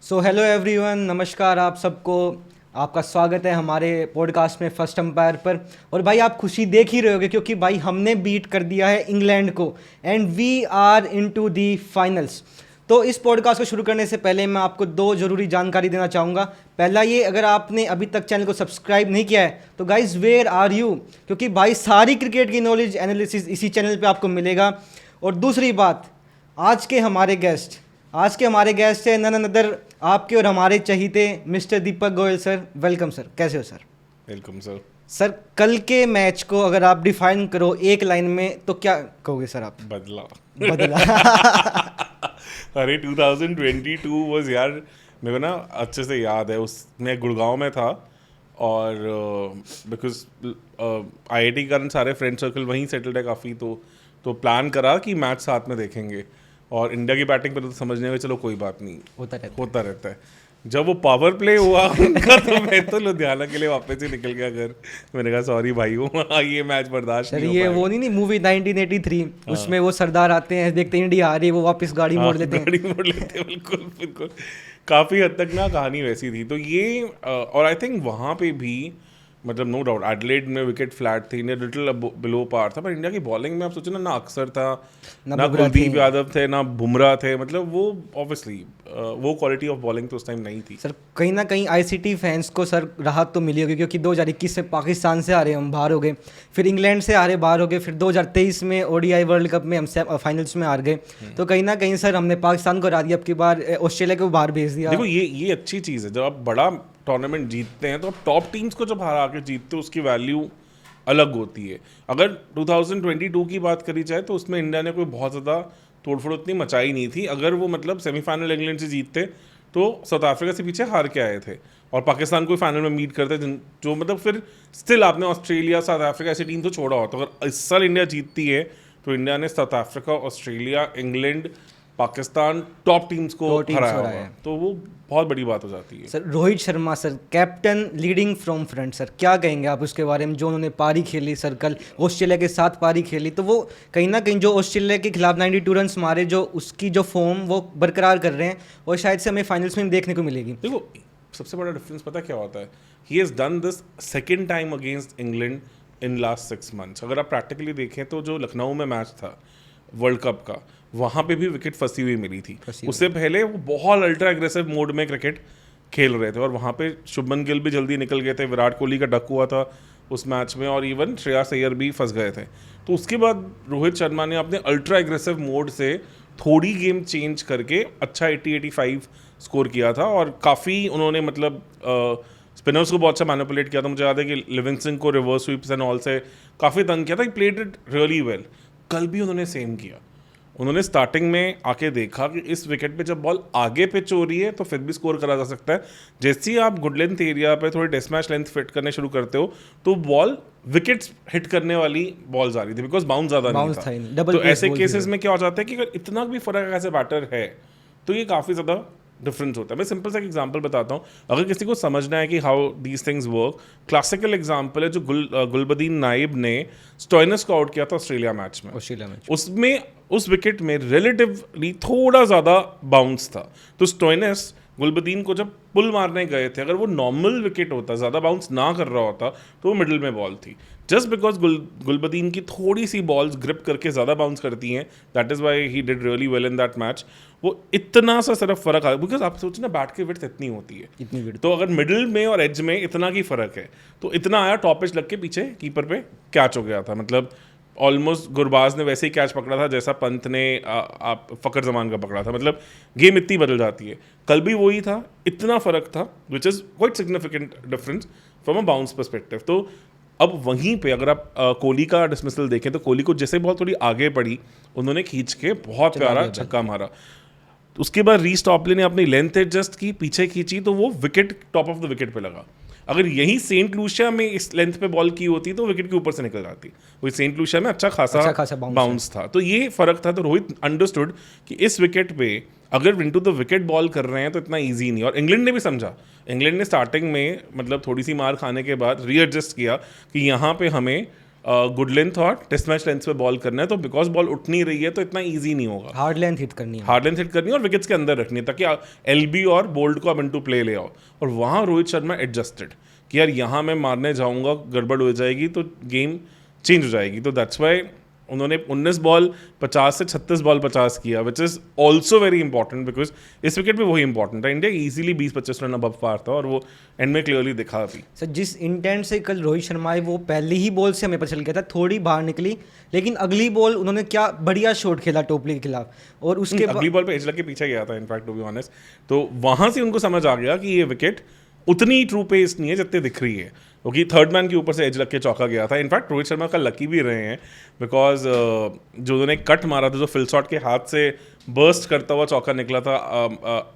So hello everyone, नमस्कार आप सबको। आपका स्वागत है हमारे पॉडकास्ट में फर्स्ट अंपायर पर। और भाई आप खुशी देख ही रहे होगे क्योंकि भाई हमने बीट कर दिया है इंग्लैंड को and we are into the finals. तो इस पॉडकास्ट को शुरू करने से पहले मैं आपको दो ज़रूरी जानकारी देना चाहूँगा। पहला ये, अगर आपने अभी तक चैनल को सब्सक्राइब नहीं किया है तो गाइज वेयर आर यू, क्योंकि भाई सारी क्रिकेट की नॉलेज एनालिसिस इसी चैनल पे आपको मिलेगा। और दूसरी बात, आज के हमारे गेस्ट है नन अदर आपके और हमारे चहीते मिस्टर दीपक गोयल सर। वेलकम सर, कैसे हो सर? Welcome sir. सर, कल के मैच को अगर आप डिफाइन करो एक लाइन में तो क्या कहोगे सर आप? बदला। बदला। अरे 2022 वाज यार, मेरे को ना अच्छे से याद है। उस मैं गुड़गांव में था और बिकॉज आईआईटी के कारण सारे फ्रेंड सर्कल वहीं सेटल्ड है काफ़ी, तो प्लान करा कि मैच साथ में देखेंगे। और इंडिया की बैटिंग पर तो समझने में चलो कोई बात नहीं, होता रहता है। जब वो पावर प्ले हुआ उनका तो मैं तो लुधियाना के लिए वापस ही निकल गया घर। मैंने कहा सॉरी भाई ये मैच बर्दाश्त सर नहीं हो ये पाएगा। वो नहीं मूवी 1983, उसमें वो सरदार आते हैं, देखते हैं इंडिया आ रही है, वो वापस गाड़ी मोड़ लेते हैं। गाड़ी मोड़ लेते हैं, बिल्कुल बिल्कुल। काफ़ी हद तक ना कहानी वैसी थी। तो ये और आई थिंक वहाँ पे भी मतलब नो डाउट एडिलेड में विकेट फ्लैट थी, इंडिया लिटिल बिलो पार था। पर इंडिया की बॉलिंग में आप सोचो ना अक्षर था, ना कुलदीप यादव थे, ना बुमराह थे। मतलब वो ऑब्वियसली वो क्वालिटी ऑफ बॉलिंग तो उस टाइम नहीं थी। सर कहीं ना कहीं आईसीटी फैंस को सर राहत तो मिली होगी, क्योंकि 2021 में पाकिस्तान से हारे, हम बाहर हो गए, फिर इंग्लैंड से हारे, बाहर हो गए, फिर 2023 में ओडीआई वर्ल्ड कप में हम फाइनल्स में हार गए। तो कहीं ना कहीं सर हमने पाकिस्तान को हरा दिया, अब की बार ऑस्ट्रेलिया को बाहर भेज दिया। देखो ये अच्छी चीज़ है, जब आप बड़ा टूर्नामेंट जीतते हैं तो आप टॉप टीम्स को जब हरा के जीतते हो उसकी वैल्यू अलग होती है। अगर 2022 की बात करी जाए तो उसमें इंडिया ने कोई बहुत ज़्यादा तोड़फोड़ उतनी मचाई नहीं थी। अगर वो मतलब सेमीफाइनल इंग्लैंड से जीतते तो साउथ अफ्रीका से पीछे हार के आए थे और पाकिस्तान को फाइनल में मीट करते, जो मतलब फिर स्टिल आपने ऑस्ट्रेलिया साउथ अफ्रीका ऐसी टीम तो छोड़ा होता। अगर इस साल इंडिया जीतती है तो इंडिया ने south Africa, Australia, England, Pakistan top teams को हराया होगा, तो वो बहुत बड़ी बात हो जाती है। Sir Rohit Sharma sir, captain leading from front, sir क्या कहेंगे आप उसके बारे में? जो उन्होंने पारी खेली सर, कल ऑस्ट्रेलिया के साथ पारी खेली, तो वो कहीं ना कहीं जो ऑस्ट्रेलिया के खिलाफ 92 रन मारे, जो उसकी जो फॉर्म वो बरकरार कर रहे हैं और शायद से हमें फाइनल्स में देखने को मिलेगी। देखो सबसे बड़ा डिफरेंस पता क्या होता है, ही has done this second time against England in last 6 months। अगर आप प्रैक्टिकली देखें तो जो लखनऊ में मैच था वर्ल्ड कप का, वहाँ पे भी विकेट फंसी हुई मिली थी। उससे पहले वो बहुत अल्ट्रा एग्रेसिव मोड में क्रिकेट खेल रहे थे और वहाँ पे शुभमन गिल भी जल्दी निकल गए थे, विराट कोहली का डक हुआ था उस मैच में, और इवन श्रेयस अय्यर भी फंस गए थे। तो उसके बाद रोहित शर्मा ने अपने अल्ट्रा एग्रेसिव मोड से थोड़ी गेम चेंज करके अच्छा 80-85 स्कोर किया था। और काफ़ी उन्होंने मतलब स्पिनर्स को बहुत अच्छा मैनिपुलेट किया था। मुझे याद है कि लिविंगस्टन को रिवर्स स्वीप्स एंड ऑल से काफ़ी तंग किया था। He played it really well. कल भी उन्होंने सेम किया। उन्होंने स्टार्टिंग में आके देखा कि इस विकेट पे जब बॉल आगे पिच हो रही है तो फिर भी स्कोर करा जा सकता है। जैसे ही आप गुड लेंथ एरिया पे थोड़ी टेस्ट मैच लेंथ फिट करने शुरू करते हो तो बॉल विकेट्स हिट करने वाली बॉल्स आ रही थी, बिकॉज बाउंस ज़्यादा नहीं था। तो ऐसे केसेस में क्या हो जाता है कि अगर इतना भी फर्क ऐसे बैटर है तो ये काफ़ी ज़्यादा डिफरेंस होता है। मैं सिंपल सा एक एग्जांपल बताता हूँ, अगर किसी को समझना है कि how these things work. Classical example है जो गुलबदीन नाइब ने स्टोइनिस को आउट किया था ऑस्ट्रेलिया मैच में। उसमें उस विकेट में रिलेटिवली थोड़ा ज़्यादा बाउंस था। तो स्टोइनिस गुलबदीन को जब पुल मारने गए थे, अगर वो नॉर्मल विकेट होता, ज़्यादा बाउंस ना कर रहा होता, तो वो मिडिल में बॉल थी। जस्ट बिकॉज गुलबदीन की थोड़ी सी बॉल्स ग्रिप करके ज़्यादा बाउंस करती हैं, that is why he did really well in that match. वो इतना सा सिर्फ फ़र्क आ, बिकॉज आप सोचो ना बैट की विड्थ इतनी होती है, इतनी विड्थ, तो अगर मिडिल में और एज में इतना की फ़र्क है तो इतना आया, टॉप पिच लग के पीछे कीपर पे कैच हो गया था। मतलब ऑलमोस्ट गुरबाज ने वैसे ही कैच पकड़ा था जैसा पंत ने आप फ़कर जमान का पकड़ा था। मतलब गेम इतनी बदल जाती है। कल भी वही था, इतना फ़र्क था, which is quite significant difference from a bounce perspective. तो अब वहीं पे अगर आप कोहली का डिसमिसल देखें तो कोहली को जैसे बॉल थोड़ी आगे पड़ी, उन्होंने खींच के बहुत प्यारा छक्का मारा। उसके बाद रीस टॉपले ने अपनी लेंथ एडजस्ट की, पीछे खींची, तो वो wicket top of the wicket पे लगा। अगर यही सेंट लूसिया में इस लेंथ पे बॉल की होती तो विकेट के ऊपर से निकल जाती। वही सेंट लूसिया में अच्छा खासा बाउंस था। तो ये फर्क था। तो रोहित अंडरस्टूड कि इस विकेट पे अगर इनटू द विकेट बॉल कर रहे हैं तो इतना ईजी नहीं। और इंग्लैंड ने भी समझा, इंग्लैंड ने स्टार्टिंग में मतलब थोड़ी सी मार खाने के बाद रीएडजस्ट किया कि यहाँ पे हमें गुड लेंथ और टेस्ट मैच लेंथ पे बॉल करना है, तो बिकॉज बॉल उठ नहीं रही है तो इतना ईजी नहीं होगा। हार्ड लेंथ हिट करनी है, हार्ड लेंथ हिट करनी है और विकेट्स के अंदर रखनी है ताकि एलबी और बोल्ट को आप इनटू प्ले ले आओ। और वहाँ रोहित शर्मा एडजस्टेड कि यार यहाँ मैं मारने जाऊँगा, गड़बड़ हो जाएगी तो गेम चेंज हो जाएगी। तो दैट्स वाई उन्होंने 19 बॉल 50 से 36 बॉल 50 किया, which is also very important because इस विकेट पे वही इंपॉर्टेंट था। इंडिया इजीली 20-25 रन अब पार था और वो एंड में क्लियरली दिखा अभी। सर जिस इंटेंट से कल रोहित शर्मा है वो पहली ही बॉल से हमें पता चल गया था, थोड़ी बाहर निकली लेकिन अगली बॉल उन्होंने क्या बढ़िया शॉट खेला टोपली के खिलाफ, और उसके अगली बॉल पे एज लग के पीछे गया था इनफैक्ट टू बी ऑनेस्ट। तो वहाँ से उनको समझ आ गया कि ये विकेट उतनी ट्रू पेस नहीं है जितनी दिख रही है, क्योंकि थर्ड मैन के ऊपर से एज लग के चौका गया था। इनफैक्ट रोहित शर्मा का लकी भी रहे हैं बिकॉज जो उन्होंने कट मारा था, जो फिल शॉट के हाथ से बर्स्ट करता हुआ चौका निकला था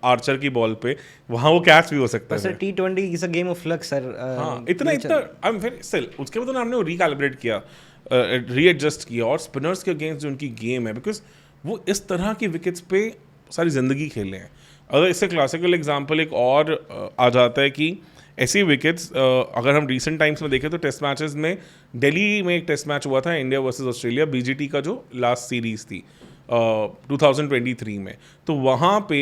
आर्चर की बॉल पे, वहाँ वो कैच भी हो सकता है। Sir T20 is a game of luck sir. हाँ, इतना आई एम वेरी स्टिल उसके बाद उन्होंने रिकैलिब्रेट किया, रीएडजस्ट किया और स्पिनर्स के अगेंस्ट जो उनकी गेम है, बिकॉज वो इस तरह की विकेट्स पे सारी ज़िंदगी खेले हैं। अगर इससे क्लासिकल एग्जांपल एक और आ जाता है कि ऐसी विकेट्स अगर हम रीसेंट टाइम्स में देखें तो टेस्ट मैचेस में दिल्ली में एक टेस्ट मैच हुआ था इंडिया वर्सेस ऑस्ट्रेलिया, बीजीटी का जो लास्ट सीरीज़ थी 2023 में, तो वहाँ पे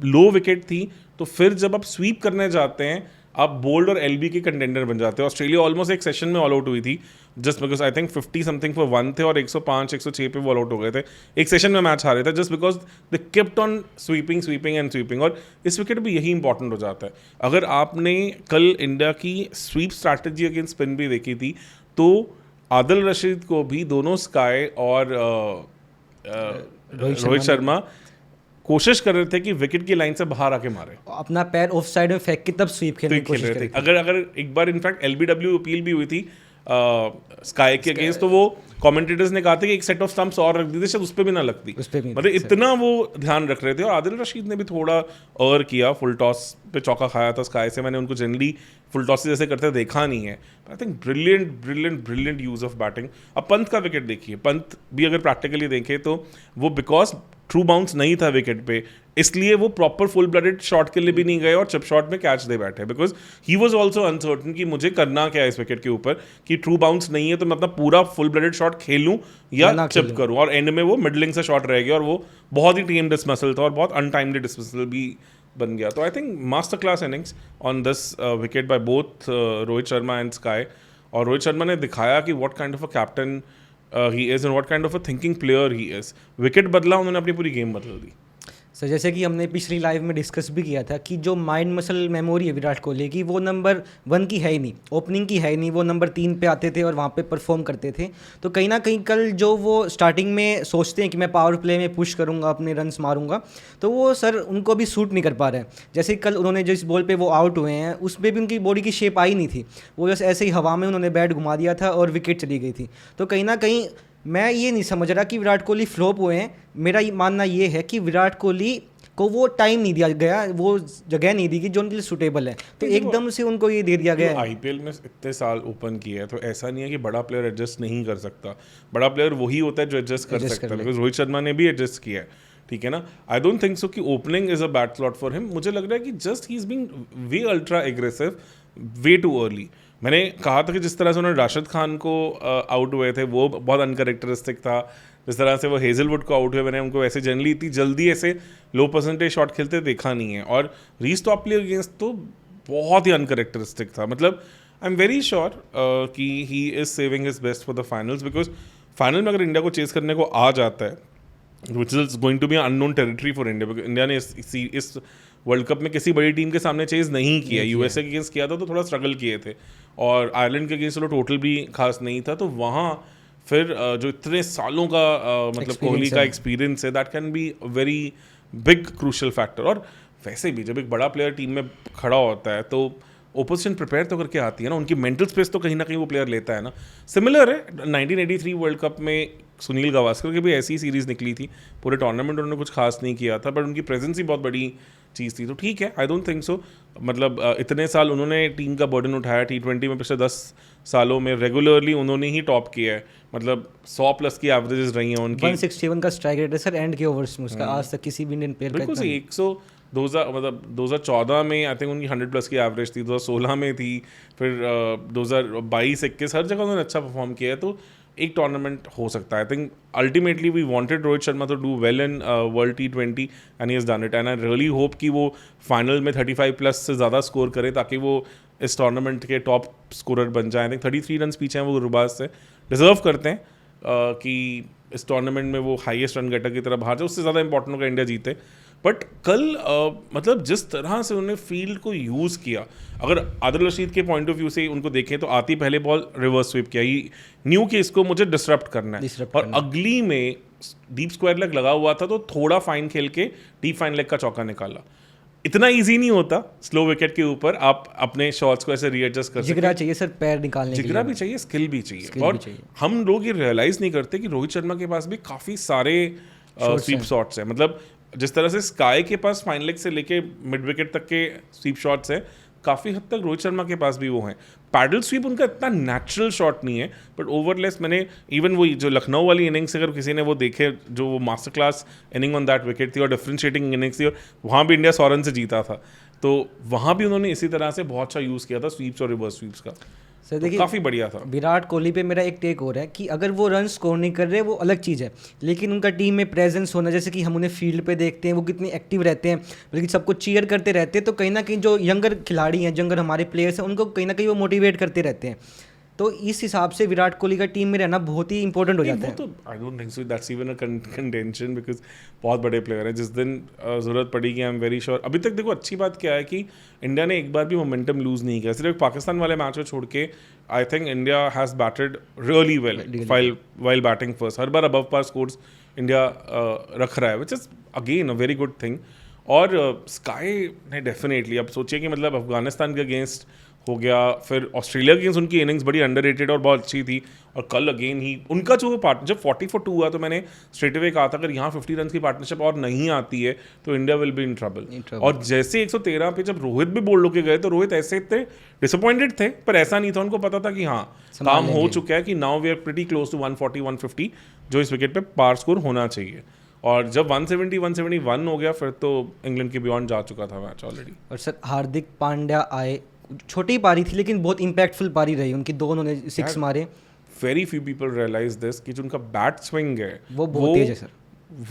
लो विकेट थी। तो फिर जब आप स्वीप करने जाते हैं आप बोल्ड और एलबी के कंटेंडर बन जाते हैं। ऑस्ट्रेलिया ऑलमोस्ट एक सेशन में ऑल आउट हुई थी just because I think 50 something for 1 थे और 105-106 पे ऑल आउट हो गए थे, एक सेशन में मैच हारे थे just because they kept on sweeping. और इस विकेट भी यही इंपॉर्टेंट हो जाता है। अगर आपने कल इंडिया की स्वीप स्ट्रैटेजी अगेंस्ट स्पिन भी देखी थी तो आदिल रशीद को भी दोनों स्काई और रोहित शर्मा कोशिश कर रहे थे कि विकेट की लाइन से बाहर आके मारे, अपना पैर ऑफ साइड में फेंक के तब स्वीप खेलने की कोशिश कर रहे थे। अगर एक बार इनफैक्ट एलबीडब्ल्यू अपील भी हुई थी स्काई के अगेंस्ट, तो वो कमेंटेटर्स ने कहा था कि एक सेट ऑफ स्टंप्स और रख दी थी, शायद उस पर भी ना लगती, मतलब इतना वो ध्यान रख रहे थे। और आदिल रशीद ने भी थोड़ा और किया, फुल टॉस पे चौका खाया था स्काई से। मैंने उनको जनरली फुल टॉस जैसे करते देखा नहीं है। I think brilliant use of batting. अब पंत का विकेट देखिए, पंत भी अगर प्रैक्टिकली देखें तो वो बिकॉज ट्रू बाउंस नहीं था विकेट पे, इसलिए वो प्रॉपर फुल ब्लडेड शॉट के लिए भी नहीं गए और चिप शॉट में कैच दे बैठे, because he was also uncertain कि मुझे करना क्या है इस विकेट के ऊपर, कि ट्रू बाउंस नहीं है तो मैं अपना पूरा फुल ब्लडेड शॉट खेलूं या चिप करूं। और एंड में वो मिडलिंग से शॉट रह गया और वो बहुत ही टीम डिसमिसल था और बहुत अनटाइमली डिसमिसल भी बन गया। तो I think master class innings on this wicket by both Rohit Sharma and sky. और रोहित शर्मा ने दिखाया कि what kind of a captain he is and what kind of a thinking player he is. Wicket बदला, उन्होंने अपनी पूरी गेम बदल दी। सर जैसे कि हमने पिछली लाइव में डिस्कस भी किया था कि जो माइंड मसल मेमोरी है विराट कोहली की, वो नंबर 1 की है ही नहीं, ओपनिंग की है ही नहीं। वो नंबर 3 पे आते थे और वहाँ पे परफॉर्म करते थे। तो कहीं ना कहीं कल जो वो स्टार्टिंग में सोचते हैं कि मैं पावर प्ले में पुश करूँगा, अपने रन्स मारूंगा, तो वो सर उनको भी सूट नहीं कर पा रहे हैं। जैसे कल उन्होंने जिस बॉल पे वो आउट हुए हैं उस पर भी उनकी बॉडी की शेप आई नहीं थी, वो बस ऐसे ही हवा में उन्होंने बैट घुमा दिया था और विकेट चली गई थी। तो कहीं ना कहीं मैं ये नहीं समझ रहा कि विराट कोहली फ्लॉप हुए हैं। मेरा मानना ये है कि विराट कोहली को वो टाइम नहीं दिया गया, वो जगह नहीं दी गई जो उनके लिए सूटेबल है, तो एकदम से उनको ये दे दिया गया। आईपीएल में इतने साल ओपन किया है तो ऐसा नहीं है कि बड़ा प्लेयर एडजस्ट नहीं कर सकता। बड़ा प्लेयर वही होता है जो एडजस्ट कर सकता है, बिकॉज रोहित शर्मा ने भी एडजस्ट किया है, ठीक है ना। आई डोंट थिंक सो कि opening is a bad slot for him. मुझे लग रहा है कि just he is being way ultra aggressive way too early. मैंने कहा था कि जिस तरह से उन्होंने राशिद खान को आउट हुए थे वो बहुत अनकैरेक्टरिस्टिक था, जिस तरह से वो हेजलवुड को आउट हुए, मैंने उनको ऐसे जनरली इतनी जल्दी ऐसे लो परसेंटेज शॉट खेलते देखा नहीं है। और रीस टॉपली अगेंस्ट तो बहुत ही अनकैरेक्टरिस्टिक था। मतलब आई एम वेरी श्योर कि he is saving his best for the finals, because final में अगर इंडिया को चेस करने को आ जाता है which is going to be unknown territory for India, because India ने इस वर्ल्ड कप में किसी बड़ी टीम के सामने चेज नहीं किया। यूएसए के अगेंस्ट किया था तो थोड़ा स्ट्रगल किए थे, और आयरलैंड के अगेंस्ट चलो टोटल भी खास नहीं था। तो वहाँ फिर जो इतने सालों का मतलब कोहली का एक्सपीरियंस है, that can be very big crucial factor. और वैसे भी जब एक बड़ा प्लेयर टीम में खड़ा होता है तो ओपोजिशन प्रिपेयर तो करके आती है ना, उनकी मेंटल स्पेस तो कहीं ना कहीं वो प्लेयर लेता है ना। सिमिलर है 1983 वर्ल्ड कप में सुनील गावस्कर की भी ऐसी सीरीज़ निकली थी, पूरे टूर्नामेंट उन्होंने कुछ खास नहीं किया था, बट उनकी प्रेजेंस ही बहुत बड़ी चीज़ थी। तो ठीक है, आई डोंट थिंक सो, मतलब इतने साल उन्होंने टीम का बर्डन उठाया। T20 में पिछले 10 सालों में रेगुलरली उन्होंने ही टॉप किया है, मतलब 100+ की एवरेजेस रही हैं उनकी। 161 का स्ट्राइक रेट है सर एंड के ओवर्स में उसका, आज तक किसी भी इंडियन प्लेयर का बिल्कुल सही। मतलब 2014 में आई थिंक उनकी 100+ की एवरेज थी, 2016 में थी, फिर 2022-21 हर जगह उन्होंने अच्छा परफॉर्म किया है। तो एक टूर्नामेंट हो सकता है। I think ultimately we wanted Rohit Sharma to do well in world T20 and he has done it, and I really hope कि वो फाइनल में 35+ से ज़्यादा स्कोर करे ताकि वो इस टूर्नामेंट के टॉप स्कोरर बन जाए। आई थिंक 33 रन पीछे हैं वो गुरबाज से, डिजर्व करते हैं कि इस टूर्नामेंट में वो हाईएस्ट रन गेटर की तरह बाहर जाए। उससे ज़्यादा इंपॉर्टेंट होगा इंडिया जीते। बट कल मतलब जिस तरह से उन्होंने फील्ड को यूज़ किया, अगर आदिल रशीद के पॉइंट ऑफ व्यू से उनको देखें तो आती पहले बॉल रिवर्स स्वीप किया, ही न्यू कि इसको मुझे डिसरप्ट करना है, और अगली में डीप स्क्वायर लेग लगा हुआ था तो थोड़ा फाइन खेल के डीप फाइन लेग का चौका निकाला। इतना इजी नहीं होता स्लो विकेट के ऊपर आप अपने शॉट्स को ऐसे रीएडजस्ट कर सकते। जिगरा चाहिए सर पैर निकालने के लिए, जिगरा भी चाहिए, स्किल भी चाहिए। और हम लोग ये रियलाइज नहीं करते कि रोहित शर्मा के पास भी काफ़ी सारे स्वीप शॉट्स हैं। मतलब जिस तरह से स्काई के पास फाइन लेग से लेके मिड विकेट तक के स्वीप शॉट्स हैं, काफ़ी हद तक रोहित शर्मा के पास भी वो हैं। पैडल स्वीप उनका इतना नेचुरल शॉट नहीं है, बट ओवरलेस मैंने इवन वो जो लखनऊ वाली इनिंग्स अगर किसी ने वो देखे, जो वो master class inning on that wicket थी और डिफरेंशिएटिंग इनिंग्स थी, और वहाँ भी इंडिया 100 रन से जीता था, तो वहाँ भी उन्होंने इसी तरह से बहुत अच्छा यूज़ किया था स्वीप्स और रिवर्स स्वीप्स का। सर देखिए काफ़ी बढ़िया था। विराट कोहली पे मेरा एक टेक और है कि अगर वो रन स्कोर नहीं कर रहे वो अलग चीज़ है, लेकिन उनका टीम में प्रेजेंस होना, जैसे कि हम उन्हें फील्ड पे देखते हैं वो कितने एक्टिव रहते हैं, बल्कि सबको चीयर करते रहते हैं, तो कहीं ना कहीं जो यंगर खिलाड़ी हैं, यंगर हमारे प्लेयर्स हैं, उनको कहीं ना कहीं वो मोटिवेट करते रहते हैं। तो इस हिसाब से विराट कोहली का टीम में रहना बहुत ही इंपॉर्टेंट हो जाता है। तो आई don't think so that's even a contention, because बहुत बड़े प्लेयर हैं। जिस दिन ज़रूरत पड़ेगी आई एम वेरी श्योर। अभी तक देखो अच्छी बात क्या है कि इंडिया ने एक बार भी मोमेंटम लूज़ नहीं किया, सिर्फ पाकिस्तान वाले मैच को छोड़ के। I think India has batted really well while batting first. हर बार अबव पार स्कोर्स इंडिया रख रहा है, which is again a very good thing. और स्काई ने डेफिनेटली, अब सोचिए कि मतलब अफगानिस्तान के अगेंस्ट हो गया, फिर ऑस्ट्रेलिया के अगेंस्ट उनकी इनिंग्स बड़ी अंडररेटेड और बहुत अच्छी थी, और कल अगेन ही उनका जो पार्ट जब 40 for 2 हुआ तो मैंने स्ट्रेट अवे कहा था अगर यहाँ 50 रन की पार्टनरशिप और नहीं आती है तो India will be in trouble. और जैसे 113 पे जब रोहित भी बोल्ड होके गए तो रोहित ऐसे थे डिसअपॉइंटेड थे, पर ऐसा नहीं था, उनको पता था कि हाँ काम हो चुका है, कि now we are pretty close to 140-150 जो इस विकेट पे पार स्कोर होना चाहिए। और जब 170-171 हो गया फिर तो इंग्लैंड के बियॉन्ड जा चुका था मैच ऑलरेडी। और सर हार्दिक पांड्या आए, छोटी पारी थी लेकिन बहुत इंपैक्टफुल पारी रही उनकी, दो उन्होंने 6 मारे। Very few people realise this कि जो उनका बैट स्विंग है वो बहुत तेज है सर,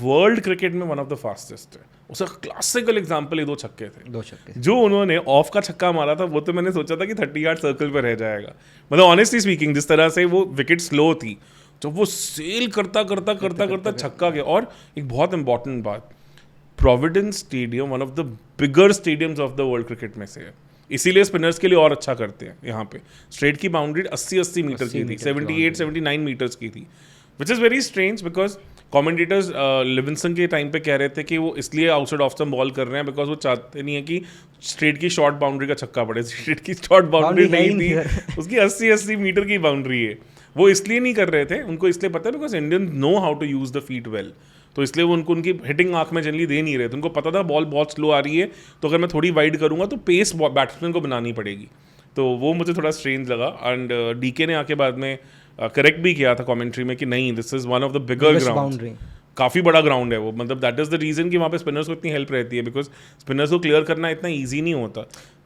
वर्ल्ड क्रिकेट में वन ऑफ द फास्टेस्ट है। उसका क्लासिकल एग्जांपल ये 2 छक्के थे, 2 छक्के जो उन्होंने ऑफ का छक्का मारा था, वो तो मैंने सोचा था कि 30 यार्ड सर्कल पर रह जाएगा। मतलब ऑनेस्टली स्पीकिंग जिस तरह से वो विकेट स्लो थी, जब वो सेल करता छक्का गया। और एक बहुत इंपॉर्टेंट बात, Providence stadium one of the bigger stadiums of the world cricket में से है, इसीलिए स्पिनर्स के लिए और अच्छा करते हैं। यहाँ पे स्ट्रेट की बाउंड्री 80 मीटर की थी, 78-79 मीटर्स की थी, which is very strange because commentators Livingstone के टाइम पे कह रहे थे कि वो इसलिए आउटसाइड ऑफ स्टंप बॉल कर रहे हैं बिकॉज वो चाहते नहीं है कि स्ट्रेट की शॉर्ट बाउंड्री का छक्का पड़े। स्ट्रेट की शॉर्ट बाउंड्री नहीं थी, उसकी 80 मीटर की बाउंड्री है। वो इसलिए नहीं कर रहे थे, उनको इसलिए पता है because Indian know how to use the feet well, तो इसलिए वो उनको उनकी हिटिंग आंख में जनरली दे नहीं रहे थे। उनको पता था बॉल बहुत स्लो आ रही है, तो अगर मैं थोड़ी वाइड करूँगा तो पेस बैट्समैन को बनानी पड़ेगी। तो वो मुझे थोड़ा स्ट्रेंज लगा। एंड डीके ने आके बाद में करेक्ट भी किया था कमेंट्री में कि नहीं, this is one of the bigger ground, काफ़ी बड़ा ग्राउंड है वो। मतलब दैट इज़ द रीज़न कि वहाँ पे स्पिनर्स को इतनी हेल्प रहती है, बिकॉज स्पिनर्स को क्लियर करना इतना ईजी नहीं होता।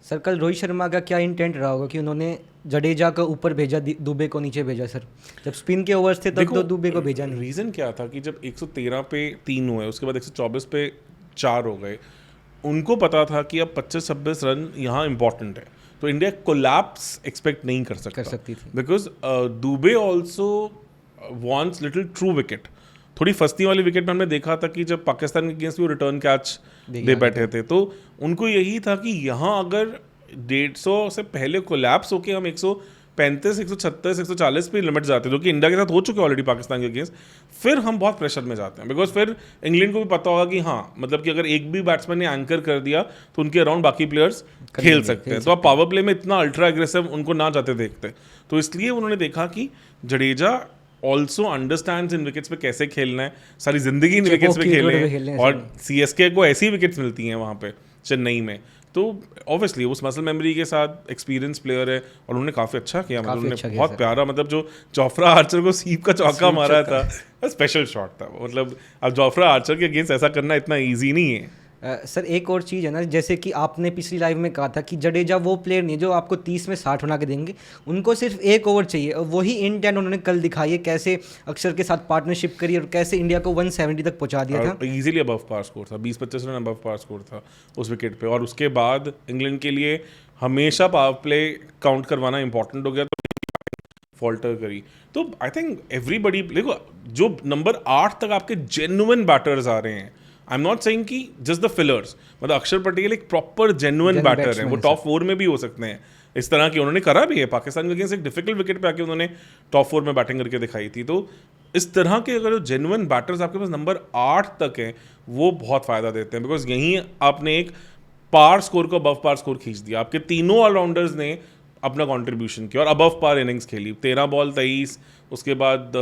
सर कल रोहित शर्मा का क्या इंटेंट रहा होगा कि उन्होंने जडेजा को ऊपर भेजा, दुबे को नीचे भेजा? सर जब स्पिन के ओवर्स थे तब तो दुबे को भेजा नहीं। रीज़न क्या था कि जब 113 पे 3 हुए, उसके बाद 124 पे 4 हो गए, उनको पता था कि अब 25-26 रन यहाँ इंपॉर्टेंट है, तो इंडिया कोलैप्स एक्सपेक्ट नहीं कर सकती थी, because Dubey also wants little true wicket. थोड़ी फस्ती वाली विकेट में हमने देखा था कि जब पाकिस्तान के अगेंस्ट वो रिटर्न कैच दे बैठे थे, तो उनको यही था कि यहाँ अगर 150 से पहले कोलैप्स होके हम 135, 136, 140 पे लिमिट जाते हैं, जो कि इंडिया के साथ हो चुके ऑलरेडी पाकिस्तान के अगेंस्ट, फिर हम बहुत प्रेशर में जाते हैं। बिकॉज फिर इंग्लैंड को भी पता होगा कि हाँ, मतलब कि अगर एक भी बैट्समैन ने एंकर कर दिया तो उनके अराउंड बाकी प्लेयर्स खेल सकते हैं, तो आप पावर प्ले में इतना अल्ट्रा एग्रेसिव उनको ना जाते देखते। तो इसलिए उन्होंने देखा कि जडेजा ऑल्सो अंडरस्टैंड्स इन विकेट्स पे कैसे खेलना है, सारी जिंदगी इन विकेट्स पे खेले, और CSK को ऐसी विकेट्स मिलती हैं वहाँ पे चेन्नई में, तो ऑब्वियसली उस मसल मेमोरी के साथ एक्सपीरियंस प्लेयर है और उन्होंने काफ़ी अच्छा किया। मतलब उन्होंने बहुत प्यारा, मतलब जो जोफ्रा आर्चर को सीप का चौका मारा था, स्पेशल शॉट था। मतलब अब जोफ्रा आर्चर के अगेंस्ट ऐसा करना इतना ईजी नहीं है। सर एक और चीज़ है ना, जैसे कि आपने पिछली लाइव में कहा था कि जडेजा वो प्लेयर नहीं है जो आपको 30 में 60 बना के देंगे, उनको सिर्फ एक ओवर चाहिए, और वही इंटेंट उन्होंने कल दिखाई है, कैसे अक्षर के साथ पार्टनरशिप करी और कैसे इंडिया को 170 तक पहुंचा दिया था। इजीली अबव पार स्कोर था, 20-25 रन अबव पार स्कोर था उस विकेट पे। और उसके बाद इंग्लैंड के लिए हमेशा पावर प्ले काउंट करवाना इंपॉर्टेंट हो गया, तो फॉल्टर करी। तो आई थिंक एवरीबडी, देखो जो नंबर 8 तक आपके जेन्युइन बैटर्स आ रहे हैं, आई एम नॉट सेइंग कि जस्ट द फिलर्स, मतलब अक्षर पटेल एक प्रॉपर जेन्युइन बैटर है, वो टॉप 4 में भी हो सकते हैं इस तरह की, उन्होंने करा भी है पाकिस्तान के अगेंस्ट, एक डिफिकल्ट विकेट पे आके उन्होंने टॉप 4 में बैटिंग करके दिखाई थी। तो इस तरह के अगर जेन्युइन बैटर्स आपके पास नंबर 8 तक हैं, वो बहुत फ़ायदा देते हैं, बिकॉज यहीं आपने एक पार स्कोर को अबव पार स्कोर खींच दिया। आपके तीनों ऑलराउंडर्स ने अपना कंट्रीब्यूशन किया और अबव पार इनिंग्स खेली, 13 बॉल 23, उसके बाद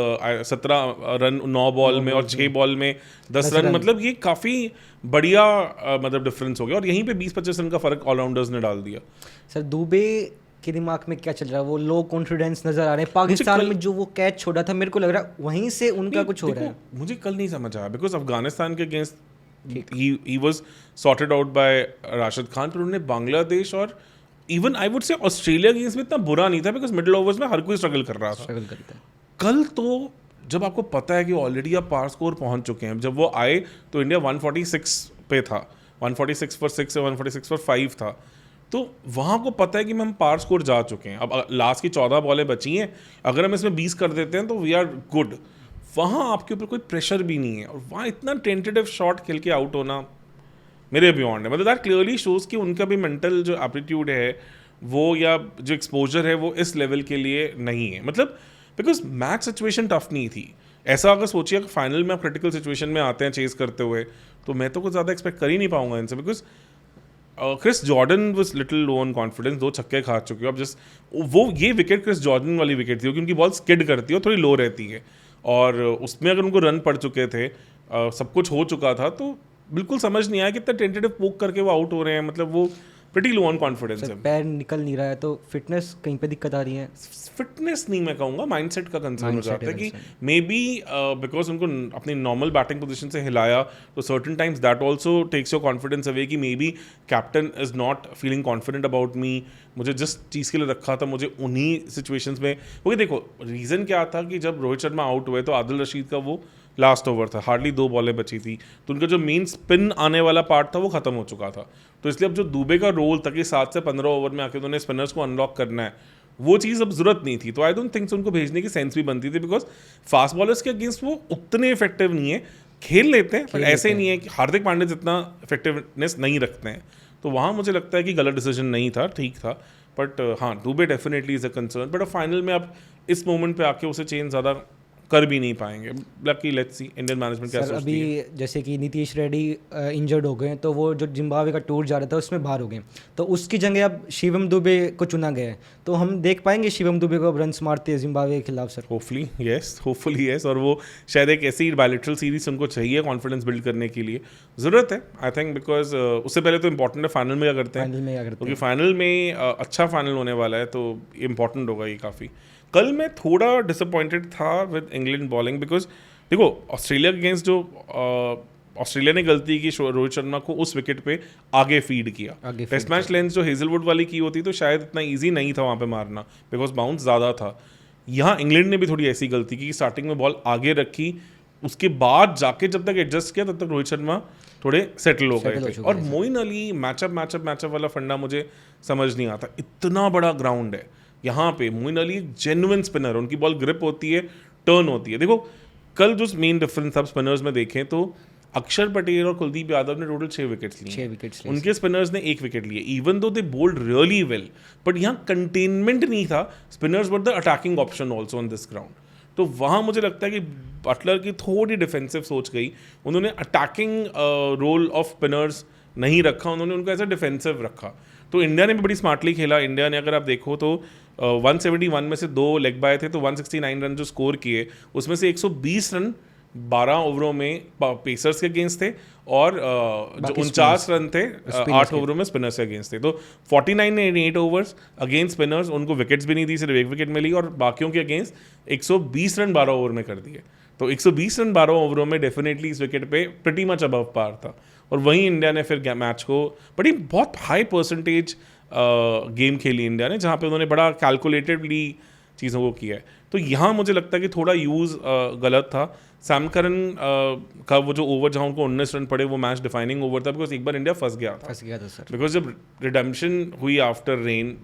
17 रन 9 बॉल में, और 6 बॉल में 10 रन, मतलब ये काफ़ी बढ़िया मतलब डिफरेंस हो गया, और यहीं पे 20-25 रन का फर्क ऑलराउंडर्स ने डाल दिया। सर दुबे के दिमाग में क्या चल रहा है, वो लो कॉन्फिडेंस नजर आ रहे हैं, पाकिस्तान में जो वो कैच छोड़ा था, मेरे को लग रहा है वहीं से उनका कुछ हो रहा है। मुझे कल नहीं समझ आया, बिकॉज अफगानिस्तान के against he was sorted out by Rashid Khan, पर उन्होंने बांग्लादेश और इवन आई वुड से ऑस्ट्रेलिया के अगेंस्ट में इतना बुरा नहीं था, बिकॉज मिडिल ओवर्स में हर कोई स्ट्रगल कर रहा था। कल तो जब आपको पता है कि ऑलरेडी आप पार स्कोर पहुंच चुके हैं, जब वो आए तो इंडिया 146 पे था, 146 for 6 या 146 for 5 था, तो वहाँ को पता है कि हम पार स्कोर जा चुके हैं। अब लास्ट की 14 बॉलें बची हैं, अगर हम इसमें 20 कर देते हैं तो वी आर गुड। वहाँ आपके ऊपर कोई प्रेशर भी नहीं है, और वहाँ इतना टेंटेटिव शॉट खेल के आउट होना मेरे बियॉन्ड है। मतलब दैट क्लियरली शोज कि उनका भी मेंटल जो एप्टीट्यूड है वो, या जो एक्सपोजर है वो इस लेवल के लिए नहीं है। मतलब बिकॉज मैच सिचुएशन टफ नहीं थी। ऐसा अगर सोचिए कि फाइनल में आप क्रिटिकल सिचुएशन में आते हैं चेज करते हुए, तो मैं तो कुछ ज़्यादा एक्सपेक्ट कर ही नहीं पाऊंगा इनसे, because Chris Jordan was little low on confidence, 2 छक्के खा चुके हो अब। जस्ट वो ये विकेट क्रिस जॉर्डन वाली विकेट थी, क्योंकि उनकी बॉल स्किड करती है और थोड़ी लो रहती है, और उसमें अगर उनको रन पड़ चुके थे, सब कुछ हो चुका था, तो बिल्कुल समझ नहीं आया कि इतना टेंटेटिव पोक करके वो आउट हो रहे हैं। मतलब वो प्रीटी लो ऑन कॉन्फिडेंस है, पैर निकल नहीं रहा है, तो फिटनेस कहीं पे दिक्कत आ रही है। फिटनेस नहीं मैं कहूँगा, माइंडसेट का कंसर्न हो जाता है कि मे बी बिकॉज उनको अपनी नॉर्मल बैटिंग पोजीशन से हिलाया, तो certain times that also takes your confidence away, कि maybe captain is not feeling confident about me, मुझे जिस चीज़ के लिए रखा था मुझे उन्हीं सिचुएशंस में। क्योंकि देखो रीज़न क्या था कि जब रोहित शर्मा आउट हुए तो आदिल रशीद का वो लास्ट ओवर था, हार्डली 2 बॉलें बची थी, तो उनका जो मेन स्पिन आने वाला पार्ट था वो खत्म हो चुका था। तो इसलिए अब जो दुबे का रोल था कि 7 से 15 ओवर में आके उन्होंने स्पिनर्स को अनलॉक करना है, वो चीज़ अब जरूरत नहीं थी। तो आई डोंट थिंक उनको भेजने की सेंस भी बनती थी, बिकॉज फास्ट बॉलर्स के अगेंस्ट वो उतने इफेक्टिव नहीं है, खेल लेते हैं पर ऐसे नहीं है कि हार्दिक पांड्या जितना इफेक्टिवनेस नहीं रखते हैं। तो वहाँ मुझे लगता है कि गलत डिसीजन नहीं था, ठीक था, बट हाँ Dubey definitely is a concern. But अब फाइनल में आप इस मोमेंट पे आके उसे चेंज ज़्यादा कर भी नहीं पाएंगे। Lucky let's see Indian management क्या सोचती है। अभी जैसे कि नीतीश रेड्डी इंजर्ड हो गए, तो वो जो जिम्बाब्वे का टूर जा रहा था उसमें बाहर हो गए, तो उसकी जगह अब शिवम दुबे को चुना गया है, तो हम देख पाएंगे शिवम दुबे को अब रन्स मारते हैं जिम्बाब्वे के खिलाफ। सर होपफुली यस, और वो शायद एक ऐसी बायलैटरल सीरीज उनको चाहिए कॉन्फिडेंस बिल्ड करने के लिए, ज़रूरत है आई थिंक, बिकॉज उससे पहले तो इंपॉर्टेंट है फाइनल में क्या करते हैं, क्योंकि फाइनल में अच्छा फाइनल होने वाला है, तो इंपॉर्टेंट होगा ये काफ़ी। कल मैं थोड़ा डिसअपॉइंटेड था विद इंग्लैंड बॉलिंग, बिकॉज देखो ऑस्ट्रेलिया के अगेंस्ट जो ऑस्ट्रेलिया ने गलती की रोहित शर्मा को उस विकेट पे आगे फीड किया। टेस्ट मैच लेंथ जो हेजलवुड वाली की होती तो शायद इतना इजी नहीं था वहाँ पे मारना, बिकॉज बाउंस ज़्यादा था। यहाँ इंग्लैंड ने भी थोड़ी ऐसी गलती की कि स्टार्टिंग में बॉल आगे रखी, उसके बाद जाके जब तक एडजस्ट किया तब तक रोहित शर्मा थोड़े सेटल हो गए थे। और मोइन अली मैचअप वाला फंडा मुझे समझ नहीं आता। इतना बड़ा ग्राउंड है यहाँ पे, मोइन अली एक जेन्युइन स्पिनर, उनकी बॉल ग्रिप होती है, टर्न होती है। देखो कल जो मेन डिफरेंस था स्पिनर्स में देखें तो अक्षर पटेल और कुलदीप यादव ने टोटल 6 विकेट्स लिए, उनके स्पिनर्स ने 1 विकेट लिए, even though they bowled really well, but यहाँ कंटेनमेंट नहीं था। Spinners were the attacking option also on this ground. तो वहाँ मुझे लगता है कि बटलर की थोड़ी डिफेंसिव सोच गई, उन्होंने अटैकिंग रोल ऑफ स्पिनर्स नहीं रखा, उन्होंने उनको ऐसा डिफेंसिव रखा। तो इंडिया ने भी बड़ी स्मार्टली खेला। इंडिया ने अगर आप देखो तो 171 में से 2 लेग बाय थे, तो 169 रन जो स्कोर किए उसमें से 120 रन 12 ओवरों में पेसर्स के अगेंस्ट थे, और जो 49 रन थे 8 ओवरों में स्पिनर्स के अगेंस्ट थे। तो 49 ने 8 ओवर्स अगेंस्ट स्पिनर्स, उनको विकेट्स भी नहीं दी, सिर्फ 1 विकेट मिली, और बाकियों के अगेंस्ट 120 रन 12 ओवर में कर दिए। तो 120 रन 12 ओवरों में डेफिनेटली इस विकेट पे प्रिटी मच अबव पार था, और वहीं इंडिया ने फिर मैच को बड़ी बहुत हाई परसेंटेज गेम खेली इंडिया ने, जहाँ पे उन्होंने बड़ा कैलकुलेटेडली चीज़ों को किया है। तो यहाँ मुझे लगता है कि थोड़ा यूज़ गलत था। सैम करन का वो जो ओवर जहाँ उनको 19 रन पड़े, वो मैच डिफाइनिंग ओवर था, बिकॉज एक बार इंडिया फंस गया था सर। बिकॉज जब रिडेम्पशन हुई आफ्टर रेन,